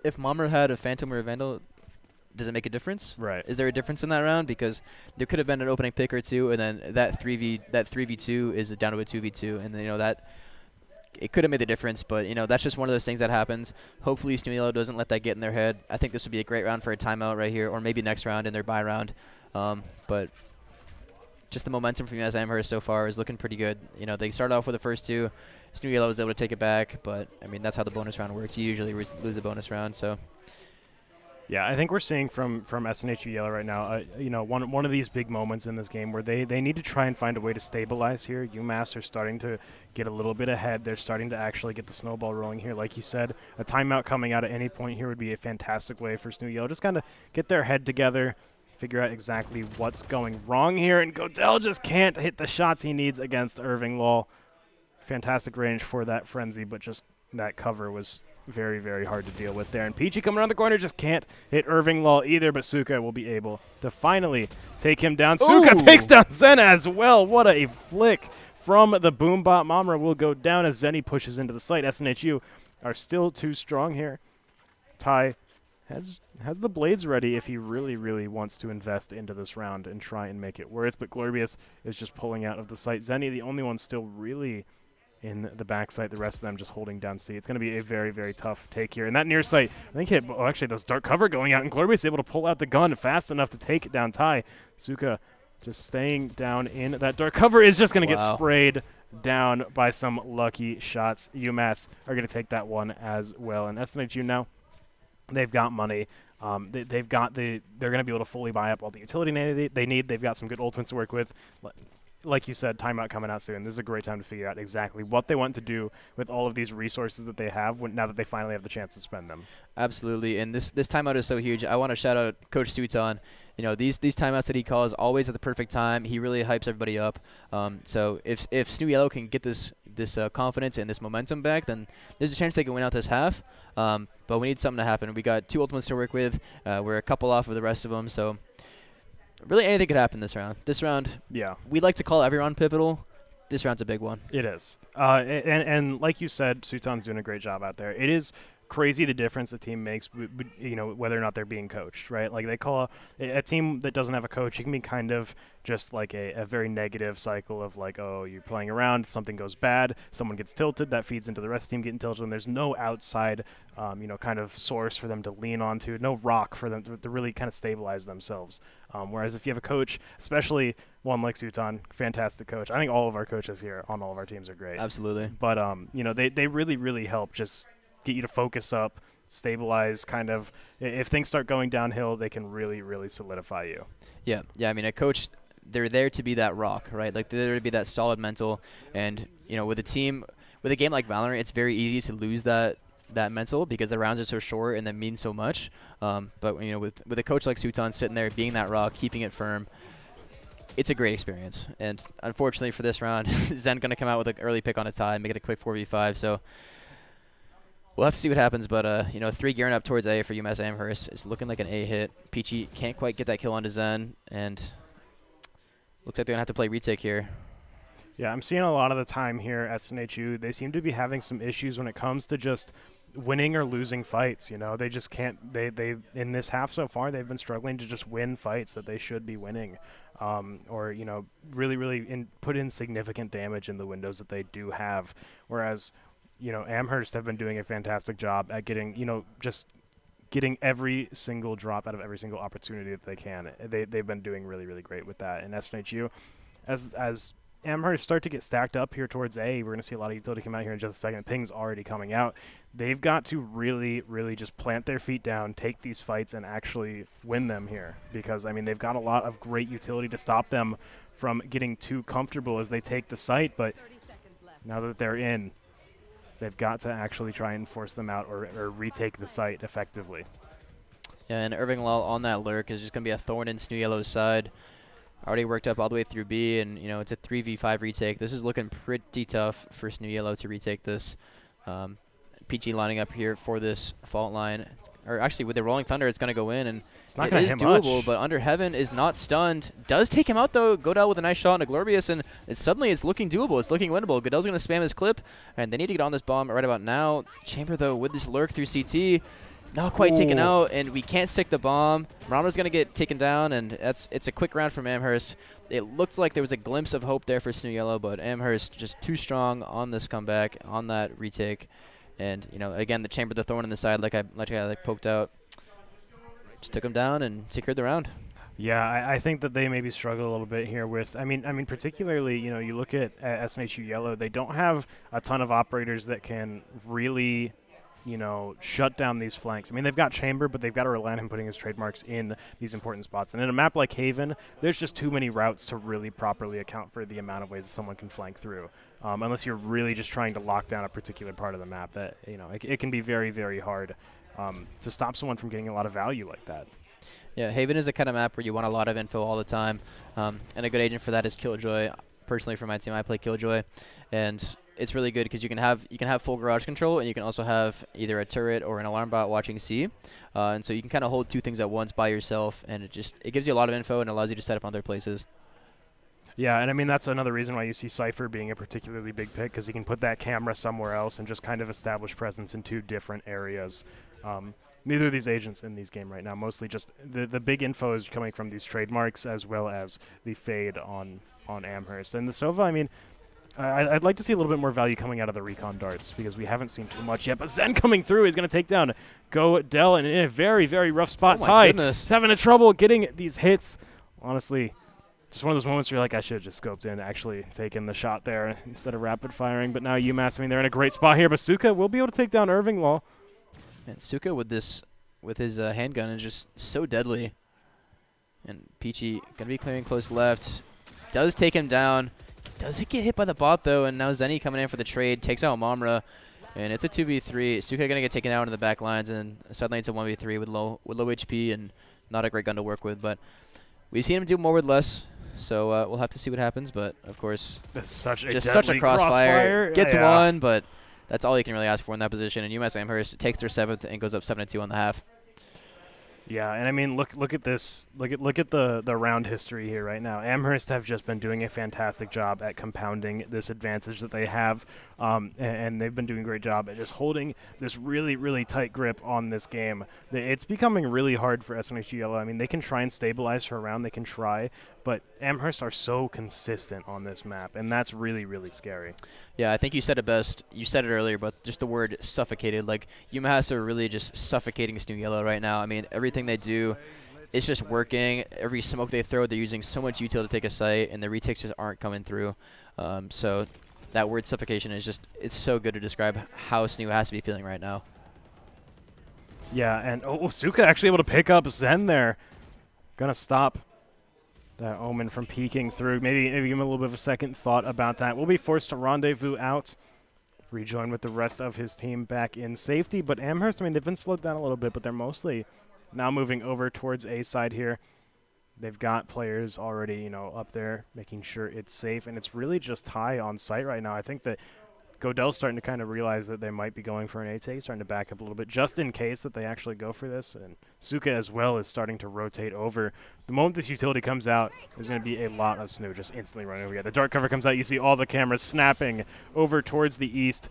if Mommer had a Phantom or a Vandal, does it make a difference? Right. Is there a difference in that round? Because there could have been an opening pick or two, and then that 3v2 is down to a 2v2, and then, you know, that it could have made the difference, but, you know, that's just one of those things that happens. Hopefully SNHU doesn't let that get in their head. I think this would be a great round for a timeout right here, or maybe next round in their bye round. But just the momentum from UMass Amherst so far is looking pretty good. You know, they started off with the first 2. SNHU was able to take it back, but, I mean, that's how the bonus round works. You usually lose the bonus round, so. Yeah, I think we're seeing from SNHU Yellow right now, you know, one of these big moments in this game where they need to try and find a way to stabilize here. UMass are starting to get a little bit ahead. They're starting to actually get the snowball rolling here. Like you said, a timeout coming out at any point here would be a fantastic way for SNHU Yellow. Just kind of get their head together, figure out exactly what's going wrong here, and Godell just can't hit the shots he needs against Irving Law. Fantastic range for that frenzy, but just that cover was very, very hard to deal with there. And Peachy coming around the corner just can't hit Irving Law either, but Suka will be able to finally take him down. Suka takes down Zen as well. What a flick from the Boombot. Mamra will go down as Zenny pushes into the site. SNHU are still too strong here. Ty has the blades ready if he really, really wants to invest into this round and try and make it worth, but Glorbius is just pulling out of the site. Zenny, the only one still really in the backside, the rest of them just holding down C. It's going to be a very, very tough take here. And that near site, I think hit, oh, actually, those dark cover going out, and Glorbius able to pull out the gun fast enough to take down Ty. Suka just staying down in that dark cover is just going to get sprayed down by some lucky shots. UMass are going to take that one as well. And SNHU now, they've got money. They're going to be able to fully buy up all the utility they need. They've got some good ultimates to work with. Like you said, timeout coming out soon. This is a great time to figure out exactly what they want to do with all of these resources that they have now that they finally have the chance to spend them. Absolutely, and this timeout is so huge. I want to shout out Coach Suiton. You know, these timeouts that he calls always at the perfect time. He really hypes everybody up. So if SNHU Yellow can get this confidence and this momentum back, then there's a chance they can win out this half. But we need something to happen. We got 2 ultimates to work with. We're a couple off of the rest of them, so really anything could happen this round. This round, yeah, we like to call every round pivotal. This round's a big one. It is. And like you said, Suiton's doing a great job out there. It is crazy the difference a team makes, you know, whether or not they're being coached, right? Like they call a team that doesn't have a coach, it can be kind of just like a very negative cycle of like, oh, you're playing around, something goes bad, someone gets tilted, that feeds into the rest of the team getting tilted, and there's no outside, you know, kind of source for them to lean onto, no rock for them to really kind of stabilize themselves. Whereas if you have a coach, especially one like Suiton, fantastic coach. I think all of our coaches here on all of our teams are great. Absolutely. But, you know, they really, really help just get you to focus up, stabilize, kind of. If things start going downhill, they can really, really solidify you. Yeah. I mean, a coach, they're there to be that rock, right? Like they're there to be that solid mental. And, you know, with a game like Valorant, it's very easy to lose that mental because the rounds are so short and that means so much. But, you know, with a coach like Suiton sitting there, being that rock, keeping it firm, it's a great experience. And unfortunately for this round, Zen going to come out with an early pick on a tie and make it a quick 4v5. So we'll have to see what happens, but, you know, 3 gearing up towards A for UMass Amherst. It's looking like an A hit. Peachy can't quite get that kill onto Zen, and looks like they're going to have to play retake here. Yeah, I'm seeing a lot of the time here at SNHU, they seem to be having some issues when it comes to just winning or losing fights. You know, they just can't, they in this half so far, they've been struggling to just win fights that they should be winning. Or, you know, really put in significant damage in the windows that they do have. Whereas, you know, Amherst have been doing a fantastic job at getting, you know, just getting every single drop out of every single opportunity that they can. They've been doing really, really great with that. And SNHU, as Amherst start to get stacked up here towards A, we're going to see a lot of utility come out here in just a second. Ping's already coming out. They've got to really, really just plant their feet down, take these fights, and actually win them here. Because, I mean, they've got a lot of great utility to stop them from getting too comfortable as they take the site. But now that they're in, they've got to actually try and force them out or retake the site effectively. Yeah, and Irving Law on that lurk is just going to be a thorn in SNHU Yellow's side. Already worked up all the way through B, and, you know, it's a 3v5 retake. This is looking pretty tough for SNHU Yellow to retake this. PG lining up here for this fault line. Or actually, with the Rolling Thunder, it's going to go in, and it's not it is hit doable, much. but Under Heaven is not stunned. Does take him out, though. Godel with a nice shot into Glorious, and suddenly it's looking doable. It's looking winnable. Godel's going to spam his clip, and they need to get on this bomb right about now. Chamber, though, with this lurk through CT, not quite taken out, and we can't stick the bomb. Ronald's going to get taken down, and it's a quick round from Amherst. It looked like there was a glimpse of hope there for SNHU Yellow, but Amherst just too strong on this comeback, on that retake. And, you know, again, the Chamber, the thorn in the side, like I poked out, just took him down and secured the round. Yeah, I think that they maybe struggle a little bit here with, I mean, particularly, you know, you look at SNHU Yellow, they don't have a ton of operators that can really, you know, shut down these flanks. I mean, they've got Chamber, but they've got to rely on him putting his trademarks in these important spots. And in a map like Haven, there's just too many routes to really properly account for the amount of ways that someone can flank through. Unless you're really just trying to lock down a particular part of the map, that, you know, it can be very, very hard to stop someone from getting a lot of value like that. Yeah, Haven is the kind of map where you want a lot of info all the time, and a good agent for that is Killjoy. Personally, for my team, I play Killjoy, and it's really good because you can have full garage control, and you can also have either a turret or an alarm bot watching C, and so you can kind of hold two things at once by yourself, and it gives you a lot of info and allows you to set up on other places. Yeah, and I mean, that's another reason why you see Cypher being a particularly big pick, because he can put that camera somewhere else and just kind of establish presence in two different areas. Neither of these agents in these game right now, mostly just the big info is coming from these trademarks as well as the fade on Amherst. And the Sova, I mean, I'd like to see a little bit more value coming out of the recon darts because we haven't seen too much yet. But Zen coming through, he's going to take down Godel in a very, very rough spot. Oh my Ty goodness. is having trouble getting these hits. Honestly, just one of those moments where you're like, I should have just scoped in, actually taken the shot there instead of rapid firing. But now UMass, I mean, they're in a great spot here. But Suka will be able to take down Irving Law. And Suka with his handgun is just so deadly. And Peachy gonna be clearing close left. Does take him down. Does it get hit by the bot though? And now Zenny coming in for the trade takes out Mamra, and it's a 2v3. Suka gonna get taken out into the back lines, and suddenly it's a 1v3 with low HP and not a great gun to work with. But we've seen him do more with less. So we'll have to see what happens. But of course, That's such a just such a crossfire. Gets one, but that's all you can really ask for in that position. And UMass Amherst takes their 7th and goes up 7-2 on the half. Yeah, and I mean, look at this. Look at the round history here right now. Amherst have just been doing a fantastic job at compounding this advantage that they have, and they've been doing a great job at just holding this really, really tight grip on this game. It's becoming really hard for SNHU Yellow. I mean, they can try and stabilize for a round. They can try, but Amherst are so consistent on this map, and that's really, really scary. Yeah, I think you said it best. You said it earlier, but just the word suffocated. Like, UMass are really just suffocating SNHU Yellow right now. I mean, everything they do is just working. Every smoke they throw, they're using so much util to take a site, and the retakes just aren't coming through. So that word suffocation is just, it's so good to describe how SNHU has to be feeling right now. Yeah, and Suka actually able to pick up Zen there. Gonna stop that Omen from peeking through. Maybe give him a little bit of a second thought about that. We'll be forced to rendezvous out, rejoin with the rest of his team back in safety. But Amherst, I mean, they've been slowed down a little bit, but they're mostly now moving over towards A side here. They've got players already, you know, up there making sure it's safe, and it's really just Ty on site right now. I think that Godel's starting to kind of realize that they might be going for an A take, starting to back up a little bit just in case that they actually go for this. And Suka as well is starting to rotate over. The moment this utility comes out, there's going to be a lot of SNHU just instantly running over here. The dark cover comes out. You see all the cameras snapping over towards the east.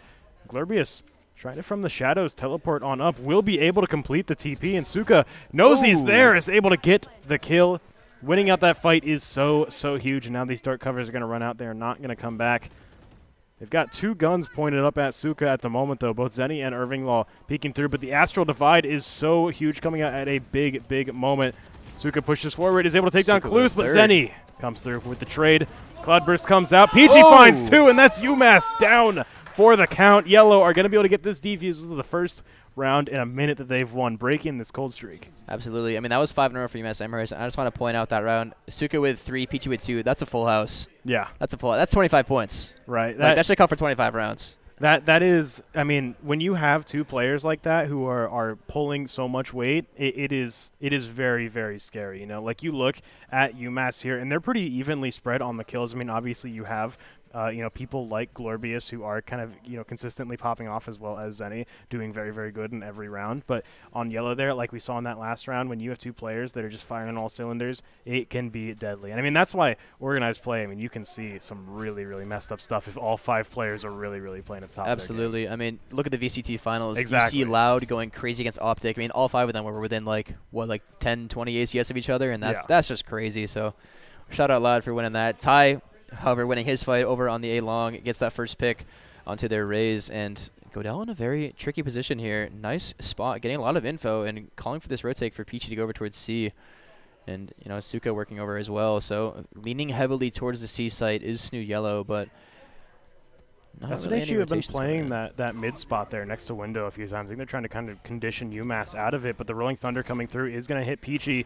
Glorbius trying to, from the shadows, teleport on up. Will be able to complete the TP, and Suka knows he's there, is able to get the kill. Winning out that fight is so, so huge. And now these dark covers are going to run out there, not going to come back. They've got two guns pointed up at Suka at the moment, though, both Zenny and Irving Law peeking through. But the Astral Divide is so huge, coming out at a big, big moment. Suka pushes forward, is able to take down Cluth, but Zenny comes through with the trade. Cloudburst comes out. PG finds two, and that's UMass down for the count. Yellow are going to be able to get this defuse. This is the first round in a minute that they've won, breaking this cold streak. Absolutely. I mean, that was 5 in a row for UMass Amherst. I just want to point out that round. Suka with 3, Peachy with 2. That's a full house. Yeah. That's a full. That's 25 points. Right. That should count for 25 rounds. That is, I mean, when you have two players like that who are pulling so much weight, it is very, very scary. You know, like you look at UMass here, and they're pretty evenly spread on the kills. I mean, obviously you have You know, people like Glorbius who are kind of, you know, consistently popping off, as well as Zenny doing very, very good in every round. But on yellow there, like we saw in that last round, when you have two players that are just firing on all cylinders, it can be deadly. And I mean, that's why organized play, I mean, you can see some really, really messed up stuff if all 5 players are really, really playing at the top. Absolutely. I mean, look at the VCT finals. Exactly. You see Loud going crazy against Optic. I mean, all 5 of them were within like 10, 20 ACS of each other, and that's just crazy. So shout out Loud for winning that. Ty, however, winning his fight over on the A-Long, gets that first pick onto their Rays, and Godel in a very tricky position here. Nice spot, getting a lot of info and calling for this rotate for Peachy to go over towards C. And, you know, Suka working over as well. So leaning heavily towards the C site is SNHU Yellow, but SNHU have been playing that mid spot there next to window a few times. I think they're trying to kind of condition UMass out of it, but the Rolling Thunder coming through is going to hit Peachy.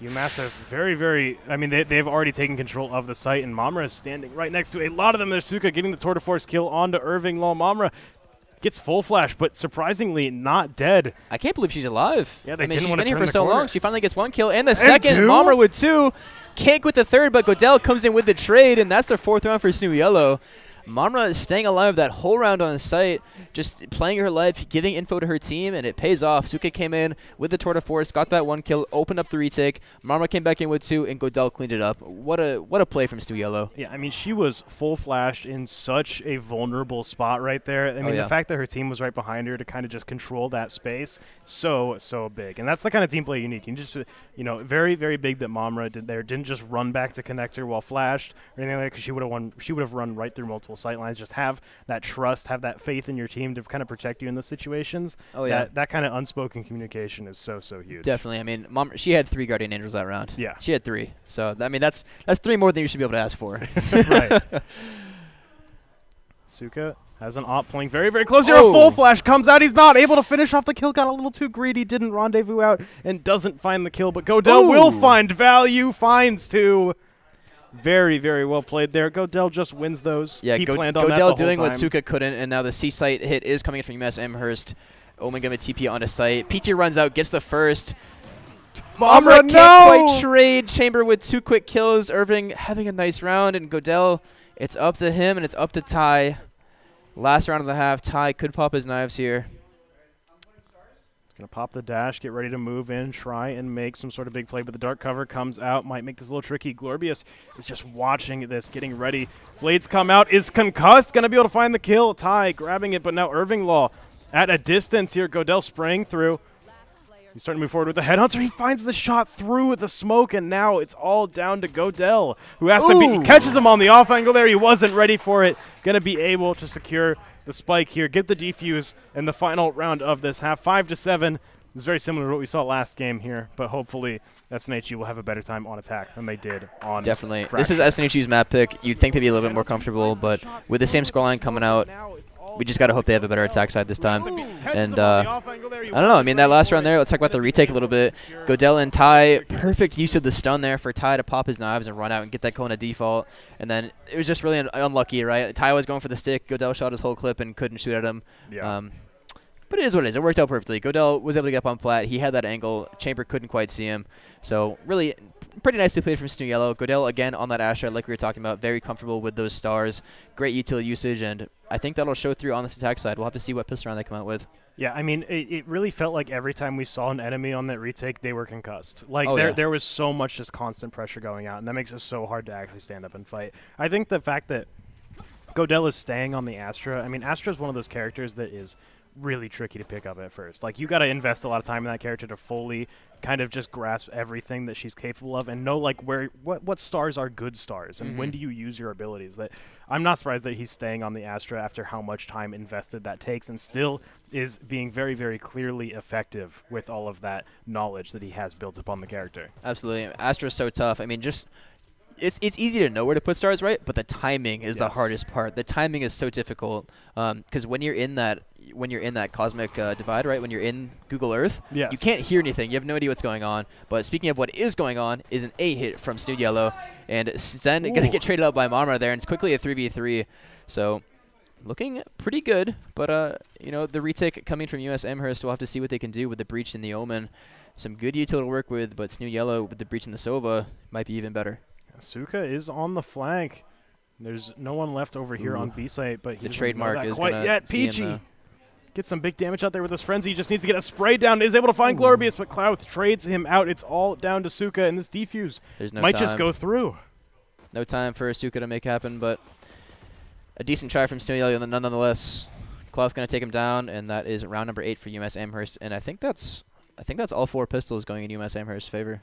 UMass are very, very, I mean, they've already taken control of the site, and Mamra is standing right next to a lot of them. There's Suka getting the tour de force kill onto Irving Law. Mamra gets full flash, but surprisingly not dead. I can't believe she's alive. Yeah, they I mean, didn't she's want to been here turn for the so corner. long. She finally gets 1 kill, and the second, 2? Mamra with 2. Can't with the third, but Godel comes in with the trade, and that's their 4th round for SNHU Yellow. Mamra is staying alive that whole round on the site, just playing her life, giving info to her team, and it pays off. Suka came in with the tour de force, got that 1 kill, opened up the retake. Mamra came back in with 2, and Godel cleaned it up. What a play from SNHU Yellow. Yeah, I mean, she was full flashed in such a vulnerable spot right there. I mean, the fact that her team was right behind her to kind of just control that space, so big. And that's the kind of team play you need. You just, you know, very, very big that Mamra did there. Didn't just run back to connect her while flashed or anything like that, because she would have won. She would have run right through multiple sight lines. Just have that trust, have that faith in your team to kind of protect you in those situations. Oh yeah, that kind of unspoken communication is so huge. Definitely. I mean, she had 3 Guardian Angels that round. Yeah, she had 3. So I mean, that's 3 more than you should be able to ask for. Right. Suka has an op playing very, very close here. A full flash comes out. He's not able to finish off the kill. Got a little too greedy. Didn't rendezvous out and doesn't find the kill. But Godel will find value. Finds 2. Very, very well played there. Godel just wins those. Yeah, he planned on that the Godel whole doing time. what Suka couldn't, and now the C site hit is coming in from UMass Amherst. Omen gonna TP onto site. Peachy runs out, gets the first. Mamra can't quite trade. Chamber with 2 quick kills. Irving having a nice round, and Godel, it's up to him, and it's up to Ty. Last round of the half, Ty could pop his knives here. Going to pop the dash, get ready to move in, try and make some sort of big play, but the dark cover comes out, might make this a little tricky. Glorbius is just watching this, getting ready. Blades come out, is concussed, going to be able to find the kill. Ty grabbing it, but now Irving Law at a distance here. Godel spraying through. He's starting to move forward with the headhunter. He finds the shot through the smoke, and now it's all down to Godel, who has to be, catches him on the off angle there. He wasn't ready for it. Going to be able to secure the spike here, get the defuse in the final round of this half. 5-7. This is very similar to what we saw last game here, but hopefully SNHU will have a better time on attack than they did on Definitely. Fracture. This is SNHU's map pick. You'd think they'd be a little bit more comfortable, but with the same scoreline coming out, we just got to hope they have a better attack side this time. And I don't know. I mean, that last round there, let's talk about the retake a little bit. Godel and Ty, perfect use of the stun there for Ty to pop his knives and run out and get that Kona default. And then it was just really unlucky, right? Ty was going for the stick. Godel shot his whole clip and couldn't shoot at him. Yeah. But it is what it is. It worked out perfectly. Godel was able to get up on flat. He had that angle. Chamber couldn't quite see him. So really pretty nicely played from SNHU Yellow. Godel, again, on that Astra, like we were talking about, very comfortable with those stars. Great util usage, and I think that'll show through on this attack side. We'll have to see what pistol round they come out with. Yeah, I mean, it really felt like every time we saw an enemy on that retake, they were concussed. Like, there was so much just constant pressure going out, and that makes it so hard to actually stand up and fight. I think the fact that Godel is staying on the Astra, I mean, Astra is one of those characters that is really tricky to pick up at first. Like, you got to invest a lot of time in that character to fully kind of just grasp everything that she's capable of and know, like, what stars are good stars and when do you use your abilities. That I'm not surprised that he's staying on the Astra after how much time invested that takes, and still is being very, very clearly effective with all of that knowledge that he has built upon the character. Absolutely. Astra's so tough. I mean, just it's easy to know where to put stars, right? But the timing is the hardest part. The timing is so difficult because when you're in that cosmic divide, right? When you're in Google Earth, you can't hear anything. You have no idea what's going on. But speaking of what is going on, is an A hit from SNHU Yellow, and Zen gonna get traded out by Mamra there, and it's quickly a 3v3. So looking pretty good. But you know, the retake coming from UMass Amherst, we'll have to see what they can do with the breach and the Omen. Some good util to work with, but SNHU Yellow with the breach and the Sova might be even better. Suka is on the flank. There's no one left over here on B site, but the trademark is quite gonna yet. see him, Peachy gets some big damage out there with his frenzy. He just needs to get a spray down. Is able to find Glorbius, but Clouth trades him out. It's all down to Suka, and this defuse might just go through. No time for Suka to make happen, but a decent try from SNHU nonetheless. Clouth gonna take him down, and that is round number 8 for UMass Amherst. And I think that's all 4 pistols going in UMass Amherst's favor.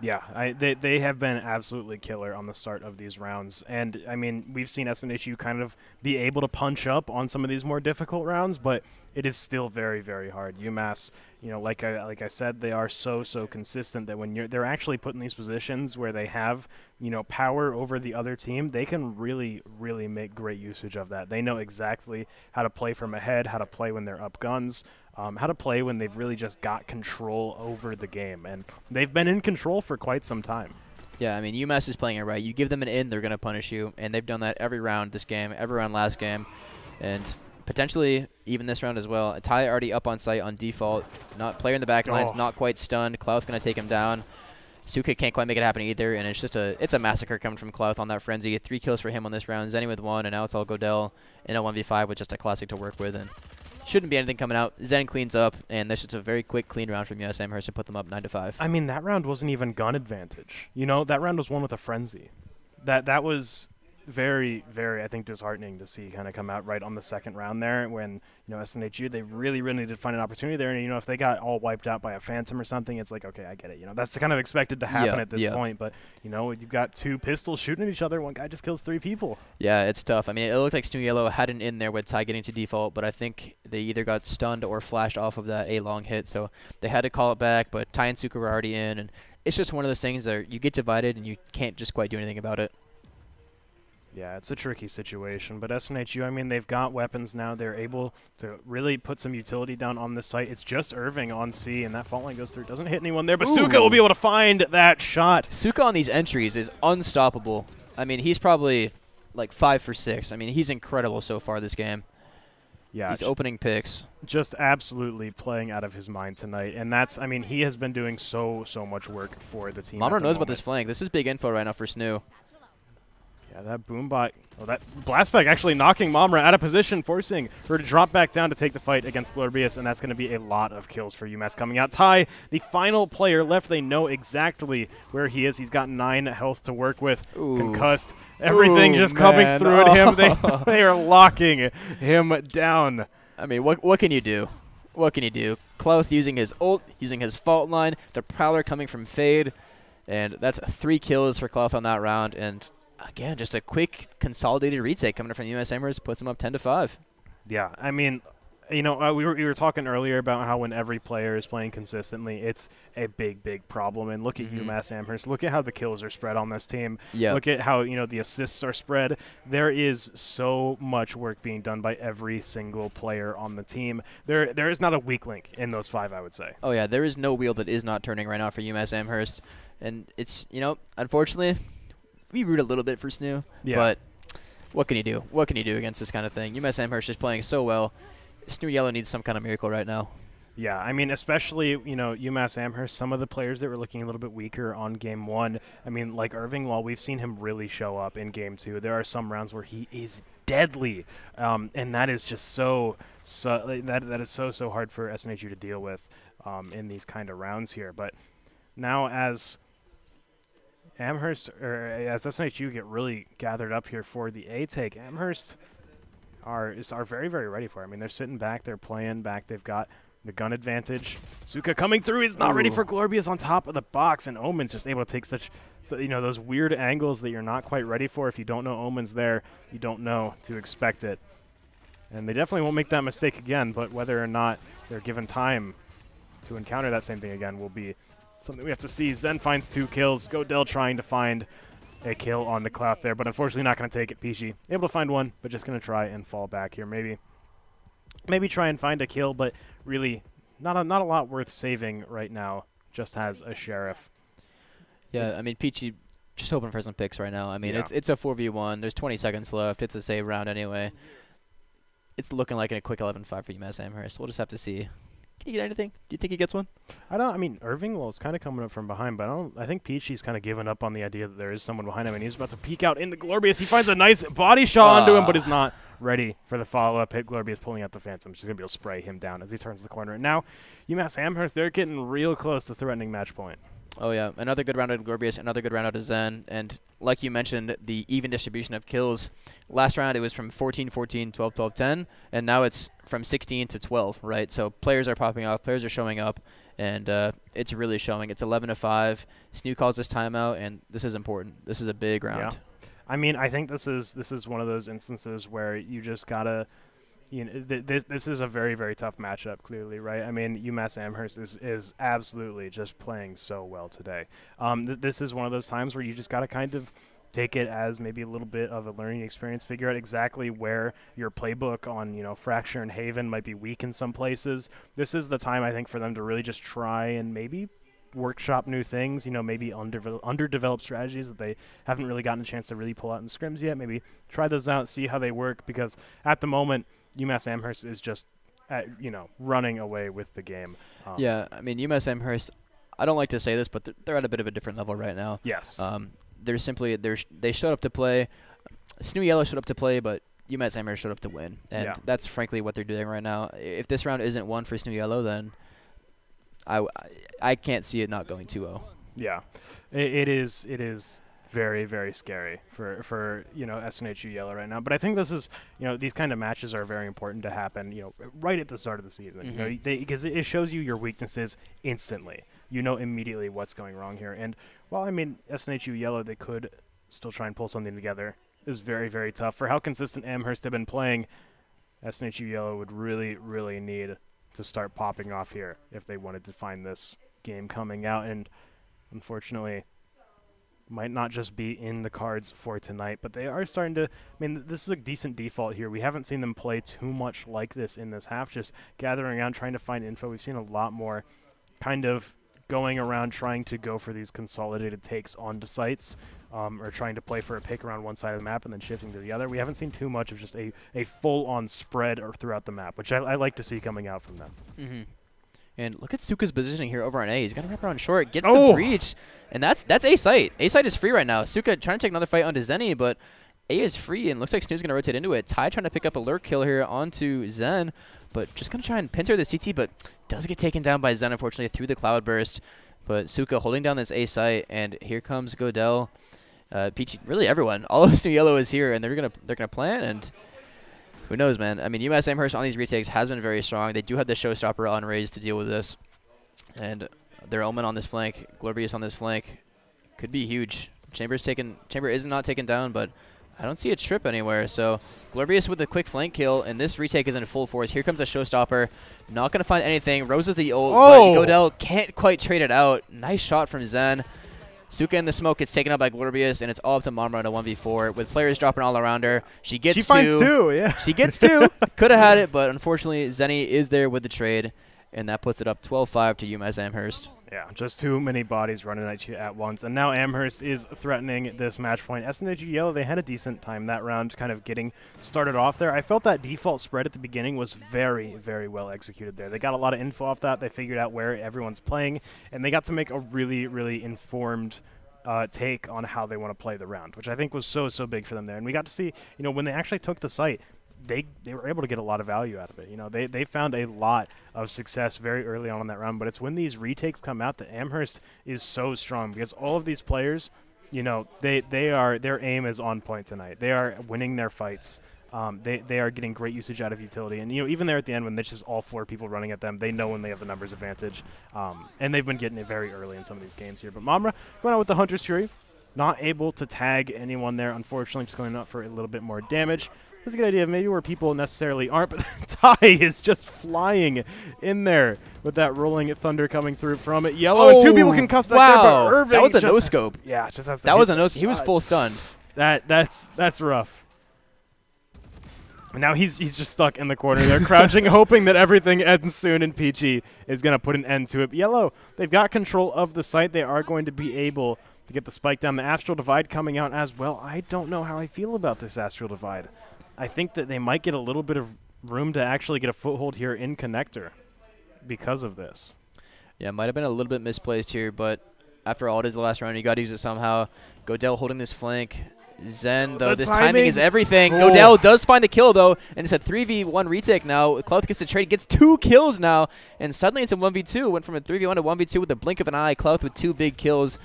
Yeah, they have been absolutely killer on the start of these rounds. And, I mean, we've seen SNHU kind of be able to punch up on some of these more difficult rounds, but it is still very, very hard. UMass, you know, like I said, they are so consistent that when they're actually put in these positions where they have, you know, power over the other team, they can really, really make great usage of that. They know exactly how to play from ahead, how to play when they're up guns, how to play when they've really just got control over the game. And they've been in control for quite some time. Yeah, I mean, UMass is playing it right. You give them an in, they're going to punish you. And they've done that every round this game, every round last game. And potentially even this round as well. Ty already up on site on default. Not player in the back lines, not quite stunned. Clouth's going to take him down. Suka can't quite make it happen either, and it's just it's a massacre coming from Clouth on that frenzy. 3 kills for him on this round. Zenny with 1, and now it's all Godell in a 1v5 with just a classic to work with. And shouldn't be anything coming out. Zen cleans up, and this is a very quick, clean round from UMass Amherst to put them up 9-5. I mean, that round wasn't even gun advantage. You know, that round was won with a frenzy. That was very, very, I think, disheartening to see kind of come out right on the second round there when, you know, SNHU, they really, really needed to find an opportunity there. And, you know, if they got all wiped out by a Phantom or something, it's like, okay, I get it. You know, that's kind of expected to happen at this point. But, you know, you've got 2 pistols shooting at each other. One guy just kills 3 people. Yeah, it's tough. I mean, it looked like SNHU had an in there with Ty getting to default, but I think they either got stunned or flashed off of that A-long hit. So they had to call it back, but Ty and Suka were already in. And it's just one of those things that you get divided and you can't just quite do anything about it. Yeah, it's a tricky situation, but SNHU, I mean, they've got weapons now. They're able to really put some utility down on this site. It's just Irving on C, and that fault line goes through. Doesn't hit anyone there, but Suka will be able to find that shot. Suka on these entries is unstoppable. I mean, he's probably like 5 for 6. I mean, he's incredible so far this game. Yeah, these opening picks. Just absolutely playing out of his mind tonight, and that's, I mean, he has been doing so much work for the team. Momra knows about this flank. This is big info right now for SNHU. Yeah, that boombot. Oh, that blastback actually knocking Momra out of position, forcing her to drop back down to take the fight against Glorbius, and that's going to be a lot of kills for UMass coming out. Ty, the final player left. They know exactly where he is. He's got 9 health to work with. Concussed. Everything just coming through at him. They are locking him down. I mean, what can you do? What can you do? Clouth using his ult, using his fault line, the Prowler coming from Fade, and that's 3 kills for Clouth on that round, and again, just a quick consolidated retake coming from UMass Amherst puts them up 10-5. Yeah, I mean, you know, we were talking earlier about how when every player is playing consistently, it's a big problem. And look at UMass Amherst. Look at how the kills are spread on this team. Look at how, you know, the assists are spread. There is so much work being done by every single player on the team. There is not a weak link in those 5, I would say. Oh yeah, there is no wheel that is not turning right now for UMass Amherst, and it's, you know, unfortunately, we root a little bit for SNHU, but what can you do? What can you do against this kind of thing? UMass Amherst is playing so well. SNHU needs some kind of miracle right now. Yeah, I mean, especially, you know, UMass Amherst, some of the players that were looking a little bit weaker on Game 1, I mean, like Irving, while we've seen him really show up in Game 2, there are some rounds where he is deadly, and that is just that is so hard for SNHU to deal with in these kind of rounds here. But now as Amherst, or as SNHU get really gathered up here for the A take, Amherst are very ready for it. I mean, they're sitting back, they're playing back, they've got the gun advantage. Suka coming through, he's not ready for Glorbius on top of the box, and Omen's just able to take you know, those weird angles that you're not quite ready for. If you don't know Omen's there, you don't know to expect it. And they definitely won't make that mistake again, but whether or not they're given time to encounter that same thing again will be something we have to see. Zen finds 2 kills. Godell trying to find a kill on the Clouth there, but unfortunately not going to take it. Peachy able to find 1, but just going to try and fall back here. Maybe try and find a kill, but really not a lot worth saving right now. Just has a Sheriff. Yeah, I mean, Peachy just hoping for some picks right now. I mean, it's a 4v1. There's 20 seconds left. It's a save round anyway. It's looking like a quick 11-5 for UMass Amherst. We'll just have to see. Can he get anything? Do you think he gets one? I mean, Irving is kind of coming up from behind, but I think Peachy's kind of given up on the idea that there is someone behind him, and he's about to peek out into Glorbius. He finds a nice body shot onto him, but is not ready for the follow-up hit. Glorbius pulling out the Phantom. She's going to be able to spray him down as he turns the corner. And now, UMass Amherst, they're getting real close to threatening match point. Oh, yeah. Another good round out of Glorbius, another good round out of Zen. And like you mentioned, the even distribution of kills. Last round, it was from 14-14, 12-12-10, and now it's from 16 to 12, right? So players are popping off, players are showing up, and it's really showing. It's 11-5. SNHU calls this timeout, and this is important. This is a big round. Yeah. I mean, I think this is one of those instances where you just got to – this is a very, very tough matchup, clearly, right? I mean, UMass Amherst is absolutely just playing so well today. This is one of those times where you just got to kind of take it as maybe a little bit of a learning experience, figure out exactly where your playbook on, Fracture and Haven might be weak in some places. This is the time, I think, for them to really just try and maybe workshop new things, maybe underdeveloped strategies that they haven't really gotten a chance to really pull out in scrims yet. Maybe try those out, see how they work, because at the moment, UMass Amherst is just, running away with the game. Yeah, I mean, UMass Amherst, I don't like to say this, but they're at a bit of a different level right now. Yes. They're simply, they showed up to play. SNHU Yellow showed up to play, but UMass Amherst showed up to win. And that's frankly what they're doing right now. If this round isn't won for SNHU Yellow, then I can't see it not going 2-0. Yeah, it is very, very scary for SNHU Yellow right now. But I think this is, these kind of matches are very important to happen, right at the start of the season. Because it shows you your weaknesses instantly. You know immediately what's going wrong here. And while I mean SNHU Yellow, they could still try and pull something together. Is very, very tough for how consistent Amherst have been playing. SNHU Yellow would really, really need to start popping off here if they wanted to find this game coming out. And unfortunately, might not just be in the cards for tonight, but they are starting to, I mean, this is a decent default here. We haven't seen them play too much like this in this half, just gathering around, trying to find info. We've seen a lot more kind of going around trying to go for these consolidated takes onto sites, or trying to play for a pick around one side of the map and then shifting to the other. We haven't seen too much of just a full-on spread or throughout the map, which I like to see coming out from them. Mm-hmm. And look at Suka's positioning here over on A. He's got to wrap around short, gets the breach, and that's A site. A site is free right now. Suka trying to take another fight onto Zenny, but A is free, and looks like SNHU's going to rotate into it. Ty trying to pick up a lurk kill here onto Zen, but just going to try and pincer the CT, but does get taken down by Zen, unfortunately, through the cloud burst. But Suka holding down this A site, and here comes Godel. Peachy, really everyone. All of SNHU Yellow is here, and they're gonna plan, and who knows, man. I mean, UMass Amherst on these retakes has been very strong. They do have the showstopper on Raze to deal with this, and their Omen on this flank, Glorbius on this flank, could be huge. Chamber is not taken down, but I don't see a trip anywhere. So Glorbius with a quick flank kill, and this retake is in full force. Here comes a showstopper. Not going to find anything. Rose is the ult, but Godel can't quite trade it out. Nice shot from Zen. Suka in the smoke gets taken up by Glorbius, and it's all up to Mamra in a 1v4 with players dropping all around her. She finds two, yeah. She gets two. Could have had it, but unfortunately Zenny is there with the trade, and that puts it up 12-5 to UMass Amherst. Yeah, just too many bodies running at you at once. And now Amherst is threatening this match point. SNHU Yellow, they had a decent time that round kind of getting started off there. I felt that default spread at the beginning was very, very well executed there. They got a lot of info off that. They figured out where everyone's playing, and they got to make a really, really informed take on how they want to play the round, which I think was so, so big for them there. And we got to see, when they actually took the site, they were able to get a lot of value out of it. They found a lot of success very early on in that round, but it's when these retakes come out that Amherst is so strong because all of these players, their aim is on point tonight. They are winning their fights. They are getting great usage out of utility. And, even there at the end when it's just all four people running at them, they know when they have the numbers advantage. And they've been getting it very early in some of these games here. But Mamra going out with the Hunter's Fury, not able to tag anyone there, unfortunately, just going out for a little bit more damage. That's a good idea, maybe where people necessarily aren't, but Ty is just flying in there with that rolling thunder coming through from it. Yellow, and two people can cuss back there, but Irving that was a no-scope. Yeah, just has to that was a no-scope. He was full stunned. That's rough. And now he's just stuck in the corner there, crouching, hoping that everything ends soon, and Peachy is going to put an end to it. Yellow, they've got control of the site. They are going to be able to get the spike down. The Astral Divide coming out as well. I don't know how I feel about this Astral Divide. I think that they might get a little bit of room to actually get a foothold here in Connector. because of this. Yeah, might have been a little bit misplaced here, but after all, it is the last round. You got to use it somehow. Godell holding this flank. Zen, though, this timing is everything. Oh. Godell does find the kill, though, and it's a 3v1 retake now. Clouth gets the trade, gets 2 kills now, and suddenly it's a 1v2. Went from a 3v1 to 1v2 with the blink of an eye. Clouth with 2 big kills.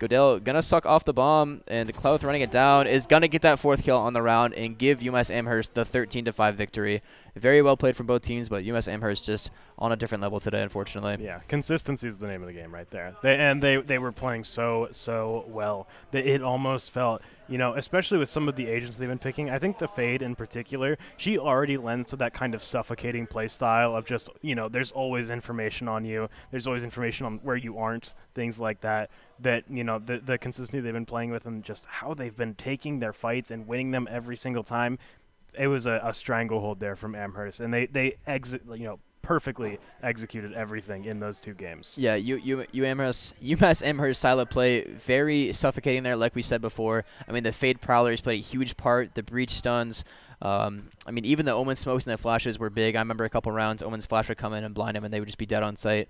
Godell gonna suck off the bomb, and Clouth running it down is gonna get that 4th kill on the round and give UMass Amherst the 13-5 victory. Very well played from both teams, but UMass Amherst just on a different level today, unfortunately. Yeah, consistency is the name of the game right there. They were playing so well that it almost felt, you know, especially with some of the agents they've been picking. I think the Fade in particular, she already lends to that kind of suffocating play style of just, you know, there's always information on you. There's always information on where you aren't, things like that. That, you know, the consistency they've been playing with and just how they've been taking their fights and winning them every single time. It was a stranglehold there from Amherst, and they perfectly executed everything in those 2 games. Yeah, UMass Amherst silent play, very suffocating there, like we said before. I mean, the Fade Prowlers played a huge part, the breach stuns. I mean, even the Omen smokes and the flashes were big. I remember a couple rounds, Omen's flash would come in and blind him, and they would just be dead on sight.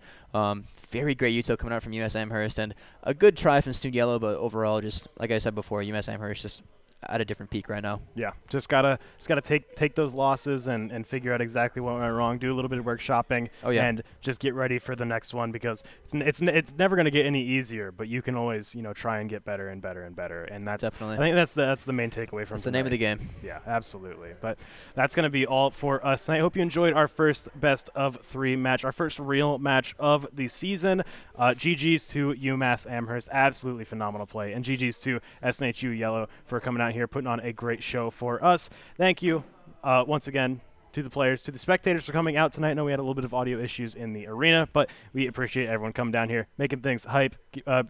Very great util coming out from UMass Amherst, and a good try from Snood Yellow, but overall, just like I said before, UMass Amherst just at a different peak right now. Yeah, just gotta take those losses and figure out exactly what went wrong. Do a little bit of workshopping, and just get ready for the next one, because it's never gonna get any easier. But you can always, you know, try and get better and better and better. And that's definitely, I think that's the main takeaway from. That's the name of the game. Yeah, absolutely. But that's gonna be all for us tonight. I hope you enjoyed our first best of 3 match, our first real match of the season. GG's to UMass Amherst, absolutely phenomenal play, and GG's to SNHU Yellow for coming out here, putting on a great show for us. Thank you once again to the players, to the spectators for coming out tonight. I know we had a little bit of audio issues in the arena, but we appreciate everyone coming down here, making things hype,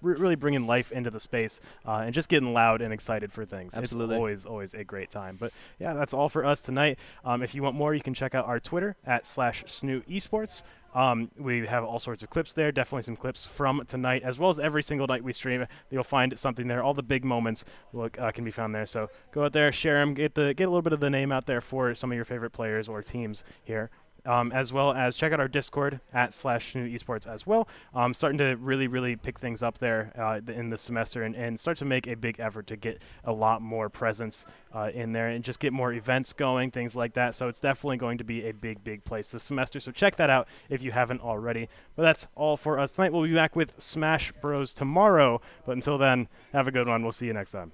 really bringing life into the space, and just getting loud and excited for things. Absolutely. It's always a great time. But yeah, that's all for us tonight. If you want more, you can check out our Twitter at /SNHU Esports. We have all sorts of clips there, definitely some clips from tonight, as well as every single night we stream. You'll find something there. All the big moments can be found there. So go out there, share them, get a little bit of the name out there for some of your favorite players or teams here. As well as check out our Discord at /SNHU Esports as well. Starting to really pick things up there in the semester and start to make a big effort to get a lot more presence in there and just get more events going, things like that. So it's definitely going to be a big place this semester. So check that out if you haven't already. But that's all for us tonight. We'll be back with Smash Bros tomorrow. But until then, have a good one. We'll see you next time.